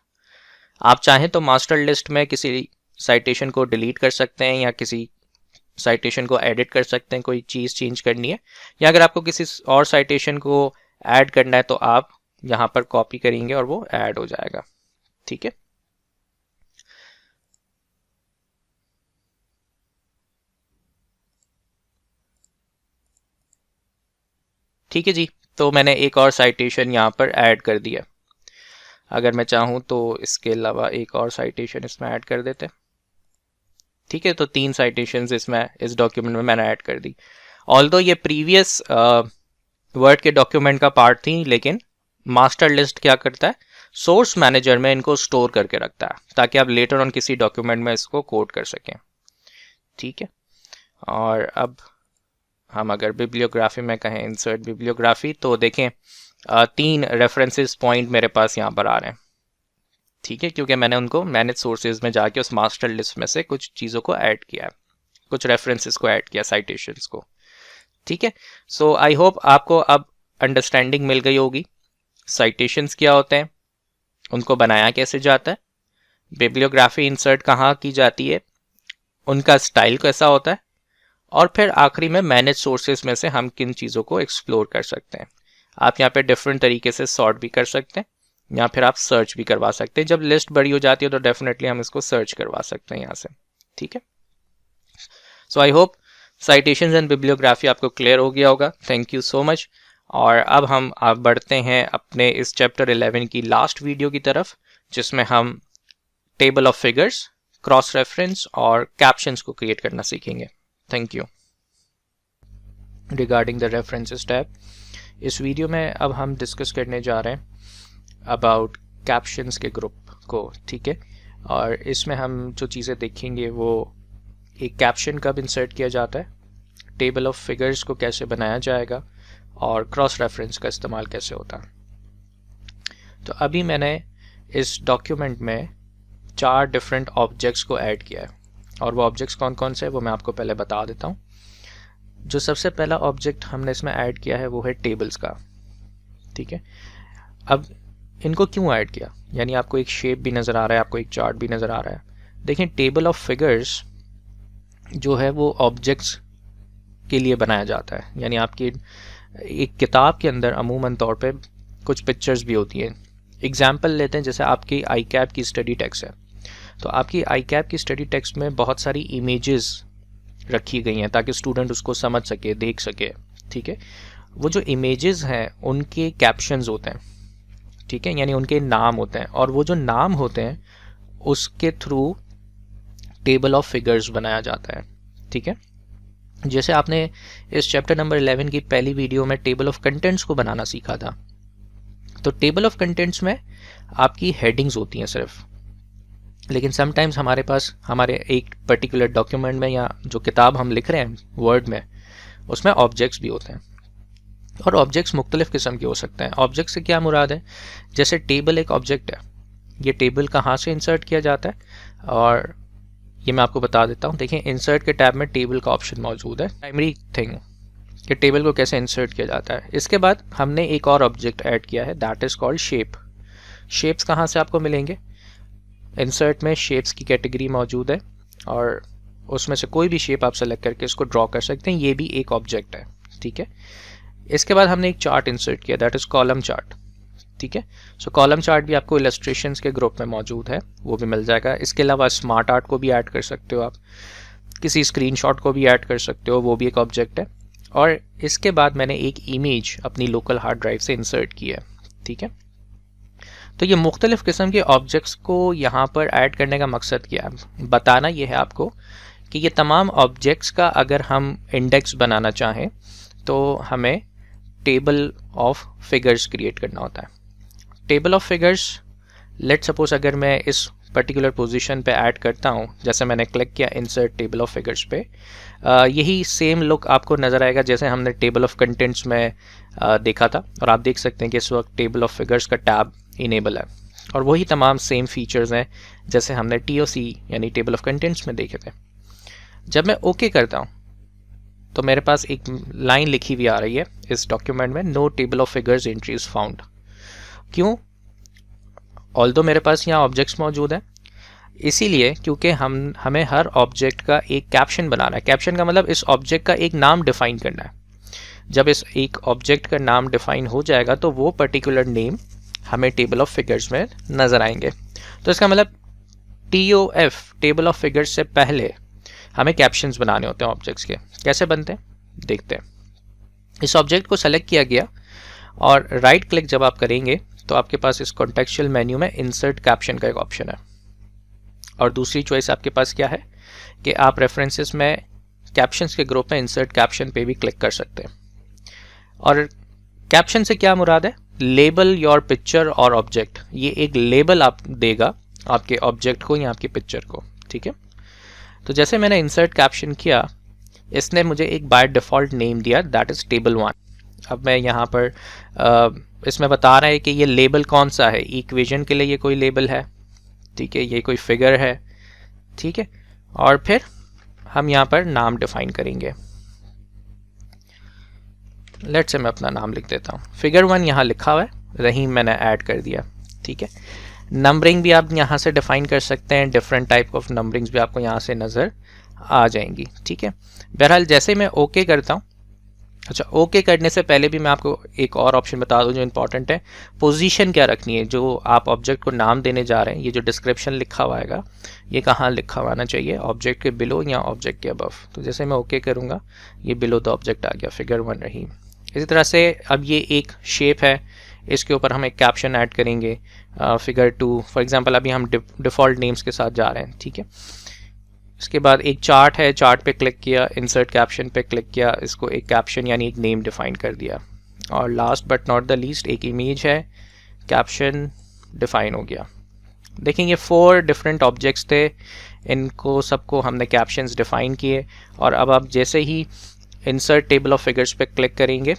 आप चाहें तो मास्टर लिस्ट में किसी साइटेशन को डिलीट कर सकते हैं या किसी साइटेशन को एडिट कर सकते हैं, कोई चीज़ चेंज करनी है, या अगर आपको किसी और साइटेशन को ऐड करना है तो आप यहाँ पर कॉपी करेंगे और वो ऐड हो जाएगा। ठीक है, ठीक है जी, तो मैंने एक और साइटेशन यहाँ पर ऐड कर दिया। अगर मैं चाहूँ तो इसके अलावा एक और साइटेशन इसमें ऐड कर देते हैं। ठीक है, तो 3 साइटेशंस इसमें इस डॉक्यूमेंट में मैंने ऐड कर दी। ऑल्दो ये प्रीवियस वर्ड के डॉक्यूमेंट का पार्ट थी, लेकिन मास्टर लिस्ट क्या करता है, सोर्स मैनेजर में इनको स्टोर करके रखता है ताकि आप लेटर ऑन किसी डॉक्यूमेंट में इसको कोड कर सकें। ठीक है, और अब हम अगर बिब्लियोग्राफी में कहें इंसर्ट बिब्लियोग्राफी, तो देखें 3 रेफरेंसेस पॉइंट मेरे पास यहाँ पर आ रहे हैं। ठीक है, क्योंकि मैंने उनको मैनेज सोर्सेज में जाके उस मास्टर लिस्ट में से कुछ चीज़ों को ऐड किया, कुछ रेफरेंसेस को ऐड किया, साइटेशंस को। ठीक है, सो आई होप आपको अब अंडरस्टैंडिंग मिल गई होगी साइटेशंस क्या होते हैं, उनको बनाया कैसे जाता है, बिब्लियोग्राफी इंसर्ट कहाँ की जाती है, उनका स्टाइल कैसा होता है, और फिर आखिरी में मैनेज सोर्सेज में से हम किन चीज़ों को एक्सप्लोर कर सकते हैं। आप यहाँ पे डिफरेंट तरीके से सॉर्ट भी कर सकते हैं या फिर आप सर्च भी करवा सकते हैं। जब लिस्ट बड़ी हो जाती है तो डेफिनेटली हम इसको सर्च करवा सकते हैं यहाँ से। ठीक है, so I hope citations and bibliography आपको क्लियर हो गया होगा। Thank you so much. और अब हम बढ़ते हैं अपने इस चैप्टर 11 की लास्ट वीडियो की तरफ, जिसमें हम table of figures, cross reference और कैप्शंस को क्रिएट करना सीखेंगे। Thank you. Regarding the references tab, इस वीडियो में अब हम डिस्कस करने जा रहे हैं अबाउट कैप्शंस के ग्रुप को, ठीक है। और इसमें हम जो चीज़ें देखेंगे वो एक कैप्शन कब इंसर्ट किया जाता है, टेबल ऑफ फिगर्स को कैसे बनाया जाएगा और क्रॉस रेफरेंस का इस्तेमाल कैसे होता है। तो अभी मैंने इस डॉक्यूमेंट में 4 डिफरेंट ऑब्जेक्ट्स को ऐड किया है, और वो ऑब्जेक्ट्स कौन कौन से हैं वो मैं आपको पहले बता देता हूँ। जो सबसे पहला ऑब्जेक्ट हमने इसमें ऐड किया है वो है टेबल्स का, ठीक है। अब इनको क्यों ऐड किया, यानी आपको एक शेप भी नज़र आ रहा है, आपको एक चार्ट भी नज़र आ रहा है। देखिए, टेबल ऑफ फिगर्स जो है वो ऑब्जेक्ट्स के लिए बनाया जाता है, यानी आपकी एक किताब के अंदर अमूमन तौर पे कुछ पिक्चर्स भी होती हैं। एग्जाम्पल लेते हैं, जैसे आपकी आई कैप की स्टडी टेक्स्ट है, तो आपकी आई कैप की स्टडी टेक्स्ट में बहुत सारी इमेजेस रखी गई हैं ताकि स्टूडेंट उसको समझ सके, देख सके, ठीक है। वो जो इमेजेस हैं उनके कैप्शंस होते हैं, ठीक है, यानी उनके नाम होते हैं, और वो जो नाम होते हैं उसके थ्रू टेबल ऑफ फिगर्स बनाया जाता है, ठीक है। जैसे आपने इस चैप्टर नंबर 11 की पहली वीडियो में टेबल ऑफ कंटेंट्स को बनाना सीखा था, तो टेबल ऑफ कंटेंट्स में आपकी हेडिंग्स होती हैं सिर्फ, लेकिन समटाइम्स हमारे पास हमारे एक पर्टिकुलर डॉक्यूमेंट में या जो किताब हम लिख रहे हैं वर्ड में, उसमें ऑब्जेक्ट्स भी होते हैं, और ऑब्जेक्ट्स मुख्तलिफ किस्म के हो सकते हैं। ऑब्जेक्ट से क्या मुराद है, जैसे टेबल एक ऑब्जेक्ट है, ये टेबल कहाँ से इंसर्ट किया जाता है, और ये मैं आपको बता देता हूँ। देखिए, इंसर्ट के टैब में टेबल का ऑप्शन मौजूद है, प्राइमरी थिंग कि टेबल को कैसे इंसर्ट किया जाता है। इसके बाद हमने एक और ऑब्जेक्ट ऐड किया है, that is called shape. Shapes कहाँ से आपको मिलेंगे, इंसर्ट में शेप्स की कैटेगरी मौजूद है, और उसमें से कोई भी शेप आप सेलेक्ट करके इसको ड्रॉ कर सकते हैं, ये भी एक ऑब्जेक्ट है, ठीक है। इसके बाद हमने एक चार्ट इंसर्ट किया, दैट इज़ कॉलम चार्ट, ठीक है। सो कॉलम चार्ट भी आपको इलस्ट्रेशंस के ग्रुप में मौजूद है, वो भी मिल जाएगा। इसके अलावा स्मार्ट आर्ट को भी ऐड कर सकते हो आप, किसी स्क्रीनशॉट को भी ऐड कर सकते हो, वो भी एक ऑब्जेक्ट है। और इसके बाद मैंने एक इमेज अपनी लोकल हार्ड ड्राइव से इंसर्ट की है, ठीक है। तो ये मुख्तलिफ किस्म के ऑब्जेक्ट्स को यहाँ पर ऐड करने का मकसद क्या है, बताना ये है आपको कि ये तमाम ऑब्जेक्ट्स का अगर हम इंडेक्स बनाना चाहें तो हमें टेबल ऑफ फिगर्स क्रिएट करना होता है। Table of figures, let suppose अगर मैं इस पर्टिकुलर पोजीशन पे ऐड करता हूँ, जैसे मैंने क्लिक किया इंसर्ट टेबल ऑफ फिगर्स पे, यही सेम लुक आपको नज़र आएगा जैसे हमने टेबल ऑफ कंटेंट्स में देखा था। और आप देख सकते हैं कि इस वक्त टेबल ऑफ फिगर्स का टैब इनेबल है, और वही तमाम सेम फीचर्स हैं जैसे हमने TOC यानी टेबल ऑफ कंटेंट्स में देखे थे। जब मैं ओके करता हूँ तो मेरे पास एक लाइन लिखी हुई आ रही है इस डॉक्यूमेंट में, no table of figures entries found. क्यों, ऑल्दो मेरे पास यहाँ ऑब्जेक्ट्स मौजूद हैं, इसीलिए क्योंकि हमें हर ऑब्जेक्ट का एक कैप्शन बनाना है। कैप्शन का मतलब इस ऑब्जेक्ट का एक नाम डिफाइन करना है। जब इस एक ऑब्जेक्ट का नाम डिफाइन हो जाएगा तो वो पर्टिकुलर नेम हमें टेबल ऑफ फिगर्स में नज़र आएंगे। तो इसका मतलब TOF टेबल ऑफ फिगर्स से पहले हमें कैप्शंस बनाने होते हैं ऑब्जेक्ट्स के। कैसे बनते हैं देखते हैं। इस ऑब्जेक्ट को सेलेक्ट किया गया और राइट क्लिक जब आप करेंगे तो आपके पास इस कॉन्टेक्चुअल मेन्यू में इंसर्ट कैप्शन का एक ऑप्शन है, और दूसरी चॉइस आपके पास क्या है कि आप रेफरेंसेस में कैप्शंस के ग्रुप में इंसर्ट कैप्शन पे भी क्लिक कर सकते हैं। और कैप्शन से क्या मुराद है, लेबल योर पिक्चर और ऑब्जेक्ट, ये एक लेबल आप देगा आपके ऑब्जेक्ट को या आपकी पिक्चर को, ठीक है। तो जैसे मैंने इंसर्ट कैप्शन किया, इसने मुझे एक बाय डिफ़ॉल्ट नेम दिया, दैट इज़ टेबल 1। अब मैं यहाँ पर इसमें बता रहा है कि ये लेबल कौन सा है, इक्वेशन के लिए ये कोई लेबल है, ठीक है, ये कोई फिगर है, ठीक है। और फिर हम यहाँ पर नाम डिफाइन करेंगे। लेट्स से मैं अपना नाम लिख देता हूँ, फिगर 1 यहाँ लिखा हुआ है, रहीम मैंने ऐड कर दिया, ठीक है। नंबरिंग भी आप यहाँ से डिफाइन कर सकते हैं, डिफरेंट टाइप ऑफ नंबरिंग्स भी आपको यहाँ से नज़र आ जाएंगी, ठीक है। बहरहाल जैसे मैं ओके करता हूँ अच्छा, ओके करने से पहले भी मैं आपको एक और ऑप्शन बता दूं जो इंपॉर्टेंट है। पोजीशन क्या रखनी है, जो आप ऑब्जेक्ट को नाम देने जा रहे हैं, ये जो डिस्क्रिप्शन लिखा हुआ आएगा ये कहाँ लिखा हुआ आना चाहिए, ऑब्जेक्ट के बिलो या ऑब्जेक्ट के अबव। तो जैसे मैं ओके करूँगा ये बिलो द ऑब्जेक्ट आ गया, फिगर 1 रही। इसी तरह से अब ये एक शेप है, इसके ऊपर हम एक कैप्शन ऐड करेंगे, फिगर 2 फॉर एग्जांपल। अभी हम डिफ़ॉल्ट नेम्स के साथ जा रहे हैं, ठीक है। इसके बाद एक चार्ट है, चार्ट पे क्लिक किया, इंसर्ट कैप्शन पे क्लिक किया, इसको एक कैप्शन यानी एक नेम डिफाइन कर दिया। और last but not the least एक इमेज है, कैप्शन डिफाइन हो गया। देखेंगे 4 डिफरेंट ऑब्जेक्ट्स थे, इनको सबको हमने कैप्शंस डिफाइन किए। और अब आप जैसे ही इंसर्ट टेबल ऑफ फिगर्स पे क्लिक करेंगे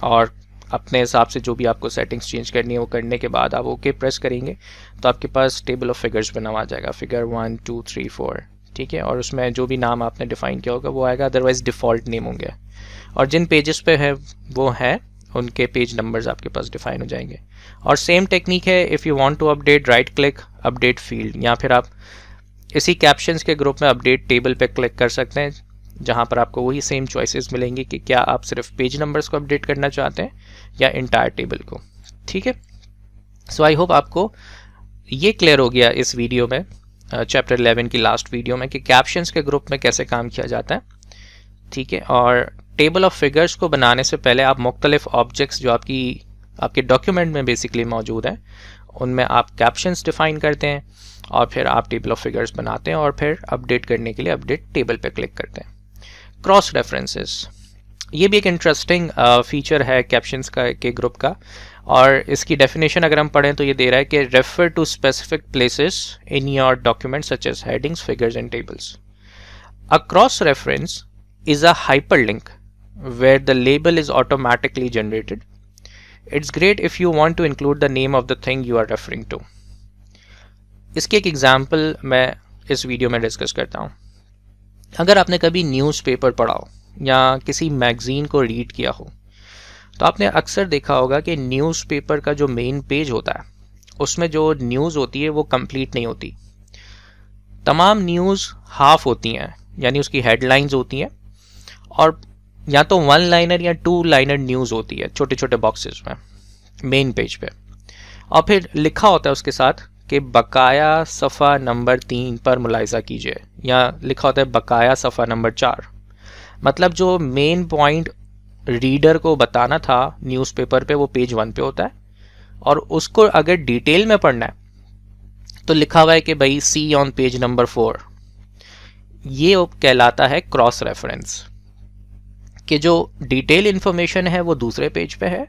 और अपने हिसाब से जो भी आपको सेटिंग्स चेंज करनी है वो करने के बाद आप ओके प्रेस करेंगे तो आपके पास टेबल ऑफ फिगर्स बना हुआ आ जाएगा, फिगर 1 2 3 4, ठीक है। और उसमें जो भी नाम आपने डिफाइन किया होगा वो आएगा, अदरवाइज डिफ़ॉल्ट नेम होंगे। और जिन पेजेस पे है वो है उनके पेज नंबर्स आपके पास डिफाइन हो जाएंगे। और सेम टेक्निक है, if you want to update, right click update field, या फिर आप इसी कैप्शंस के ग्रुप में अपडेट टेबल पे क्लिक कर सकते हैं, जहाँ पर आपको वही सेम चॉइसेस मिलेंगी कि क्या आप सिर्फ पेज नंबर्स को अपडेट करना चाहते हैं या इंटायर टेबल को, ठीक है। सो आई होप आपको ये क्लियर हो गया इस वीडियो में, चैप्टर 11 की लास्ट वीडियो में, कि कैप्शंस के ग्रुप में कैसे काम किया जाता है, ठीक है। और टेबल ऑफ फिगर्स को बनाने से पहले आप मुख्तलिफ ऑब्जेक्ट्स जो आपके डॉक्यूमेंट में बेसिकली मौजूद हैं उनमें आप कैप्शंस डिफाइन करते हैं और फिर आप टेबल ऑफ फिगर्स बनाते हैं और फिर अपडेट करने के लिए अपडेट टेबल पे क्लिक करते हैं। क्रॉस रेफरेंसेस, ये भी एक इंटरेस्टिंग फीचर है कैप्शंस के ग्रुप का। और इसकी डेफिनेशन अगर हम पढ़ें तो ये दे रहा है कि refer to specific places in your document such as headings, figures and tables. A cross reference is a hyperlink where the label is automatically generated. It's great if you want to include the name of the thing you are referring to. इसकी एक example मैं इस video में discuss करता हूँ। अगर आपने कभी न्यूज़पेपर पढ़ा हो या किसी मैगज़ीन को रीड किया हो तो आपने अक्सर देखा होगा कि न्यूज़पेपर का जो मेन पेज होता है उसमें जो न्यूज़ होती है वो कंप्लीट नहीं होती। तमाम न्यूज़ हाफ होती हैं, यानी उसकी हेडलाइंस होती हैं और या तो 1 लाइनर या 2 लाइनर न्यूज़ होती है छोटे छोटे बॉक्सेस में मेन पेज पे, और फिर लिखा होता है उसके साथ कि बकाया सफ़ा नंबर 3 पर मुलाहिज़ा कीजिए, या लिखा होता है बकाया सफ़ा नंबर 4। मतलब जो मेन पॉइंट रीडर को बताना था न्यूज़पेपर पे वो पेज 1 पे होता है, और उसको अगर डिटेल में पढ़ना है तो लिखा हुआ है कि भाई सी ऑन पेज नंबर 4। ये कहलाता है क्रॉस रेफरेंस, कि जो डिटेल इन्फॉर्मेशन है वो दूसरे पेज पे है,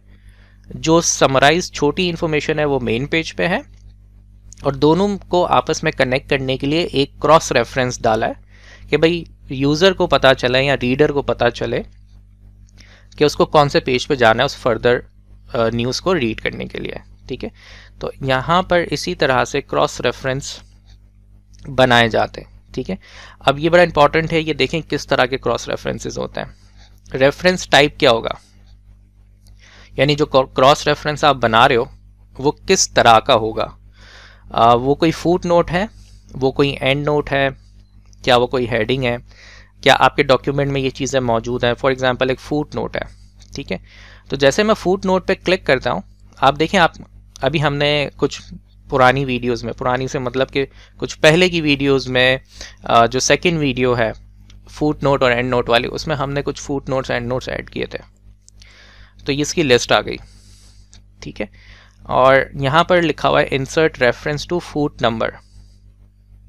जो समराइज छोटी इन्फॉर्मेशन है वो मेन पेज पे है, और दोनों को आपस में कनेक्ट करने के लिए एक क्रॉस रेफरेंस डाला है कि भाई यूज़र को पता चले या रीडर को पता चले कि उसको कौन से पेज पे जाना है उस फर्दर न्यूज़ को रीड करने के लिए, ठीक है। तो यहाँ पर इसी तरह से क्रॉस रेफरेंस बनाए जाते हैं, ठीक है। अब ये बड़ा इंपॉर्टेंट है, ये देखें किस तरह के क्रॉस रेफरेंसेस होते हैं। रेफरेंस टाइप क्या होगा, यानी जो क्रॉस रेफरेंस आप बना रहे हो वो किस तरह का होगा। वो कोई फुट नोट है, वो कोई एंड नोट है, क्या वो कोई हेडिंग है, क्या आपके डॉक्यूमेंट में ये चीज़ें मौजूद हैं। फॉर एग्जांपल एक फुट नोट है, ठीक है। तो जैसे मैं फुट नोट पे क्लिक करता हूँ, आप देखें, आप अभी हमने कुछ पुरानी वीडियोज़ में, पुरानी से मतलब कि कुछ पहले की वीडियोज़ में जो सेकेंड वीडियो है फुट नोट और एंड नोट वाली, उसमें हमने कुछ foot notes and notes add किए थे, तो इसकी लिस्ट आ गई, ठीक है। और यहाँ पर लिखा हुआ है insert reference to foot number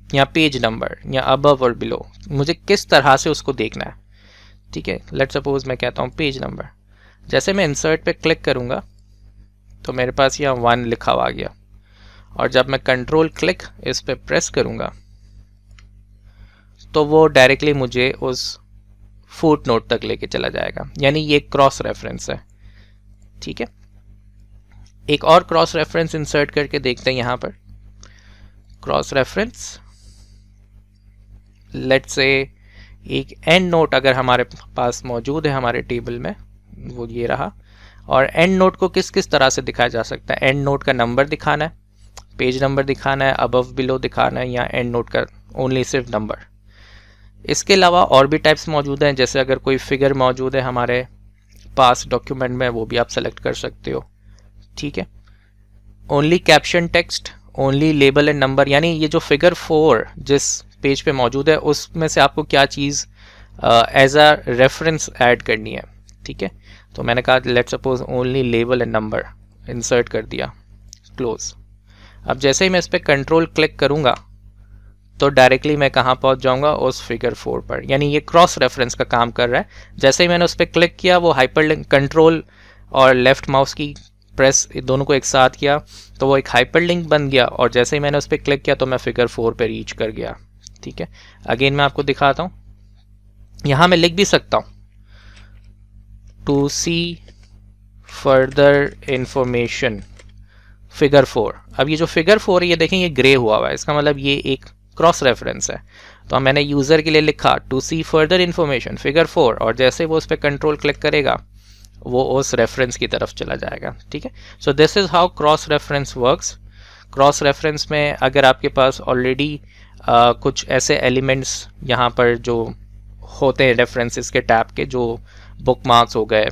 या पेज नंबर या अबव और बिलो, मुझे किस तरह से उसको देखना है, ठीक है। लेट सपोज मैं कहता हूँ पेज नंबर। जैसे मैं इंसर्ट पे क्लिक करूँगा तो मेरे पास यहाँ 1 लिखा हुआ आ गया, और जब मैं कंट्रोल क्लिक इस पे प्रेस करूँगा तो वो डायरेक्टली मुझे उस फुट नोट तक लेके चला जाएगा, यानी ये क्रॉस रेफरेंस है, ठीक है। एक और क्रॉस रेफरेंस इंसर्ट करके देखते हैं। यहाँ पर क्रॉस रेफरेंस, लेट्स से एक एंड नोट अगर हमारे पास मौजूद है हमारे टेबल में, वो ये रहा। और एंड नोट को किस किस तरह से दिखाया जा सकता है। एंड नोट का नंबर दिखाना है, पेज नंबर दिखाना है, अबव बिलो दिखाना है, या एंड नोट का ओनली सिर्फ नंबर। इसके अलावा और भी टाइप्स मौजूद हैं, जैसे अगर कोई फिगर मौजूद है हमारे पास डॉक्यूमेंट में वो भी आप सेलेक्ट कर सकते हो, ठीक है। Only caption text, only label and number, यानी ये जो फिगर 4 जिस पेज पे मौजूद है उसमें से आपको क्या चीज़ एज अ रेफरेंस ऐड करनी है, ठीक है। तो मैंने कहा let suppose only label and number, insert कर दिया, क्लोज। अब जैसे ही मैं इस पर कंट्रोल क्लिक करूँगा तो डायरेक्टली मैं कहाँ पहुँच जाऊँगा, उस फिगर 4 पर, यानी ये क्रॉस रेफरेंस का काम कर रहा है। जैसे ही मैंने उस पर क्लिक किया वो हाइपरलिंक, कंट्रोल और लेफ्ट माउस की प्रेस दोनों को एक साथ किया तो वो एक हाइपरलिंक बन गया, और जैसे ही मैंने उस पर क्लिक किया तो मैं फिगर 4 पे रीच कर गया, ठीक है। अगेन मैं आपको दिखाता हूँ, यहाँ मैं लिख भी सकता हूँ to see further information figure 4। अब ये जो फिगर 4 है ये देखें ये ग्रे हुआ हुआ है, इसका मतलब ये एक क्रॉस रेफरेंस है। तो मैंने यूज़र के लिए लिखा to see further information figure 4, और जैसे वो उस पर कंट्रोल क्लिक करेगा वो उस रेफरेंस की तरफ चला जाएगा, ठीक है। So this is how cross reference works. Cross reference में अगर आपके पास ऑलरेडी कुछ ऐसे एलिमेंट्स यहाँ पर जो होते हैं रेफरेंसेस के टैब के, जो बुक मार्क्स हो गए,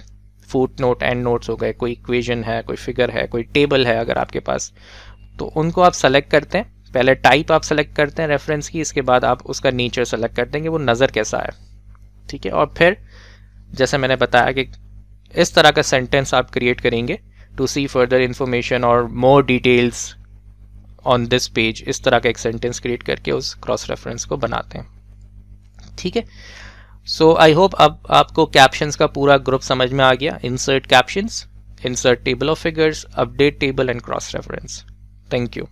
फुट नोट, एंड नोट्स हो गए, कोई इक्वेशन है, कोई फिगर है, कोई टेबल है अगर आपके पास, तो उनको आप सेलेक्ट करते हैं। पहले टाइप आप सेलेक्ट करते हैं रेफरेंस की, इसके बाद आप उसका नेचर सेलेक्ट करते हैं कि वो नज़र कैसा है, ठीक है। और फिर जैसे मैंने बताया कि इस तरह का सेंटेंस आप क्रिएट करेंगे, टू सी फर्दर इंफॉर्मेशन और more details on this page, इस तरह का एक सेंटेंस क्रिएट करके उस क्रॉस रेफरेंस को बनाते हैं, ठीक है। सो आई होप अब आपको कैप्शंस का पूरा ग्रुप समझ में आ गया। Insert captions, insert table of figures, update table and cross reference. Thank you.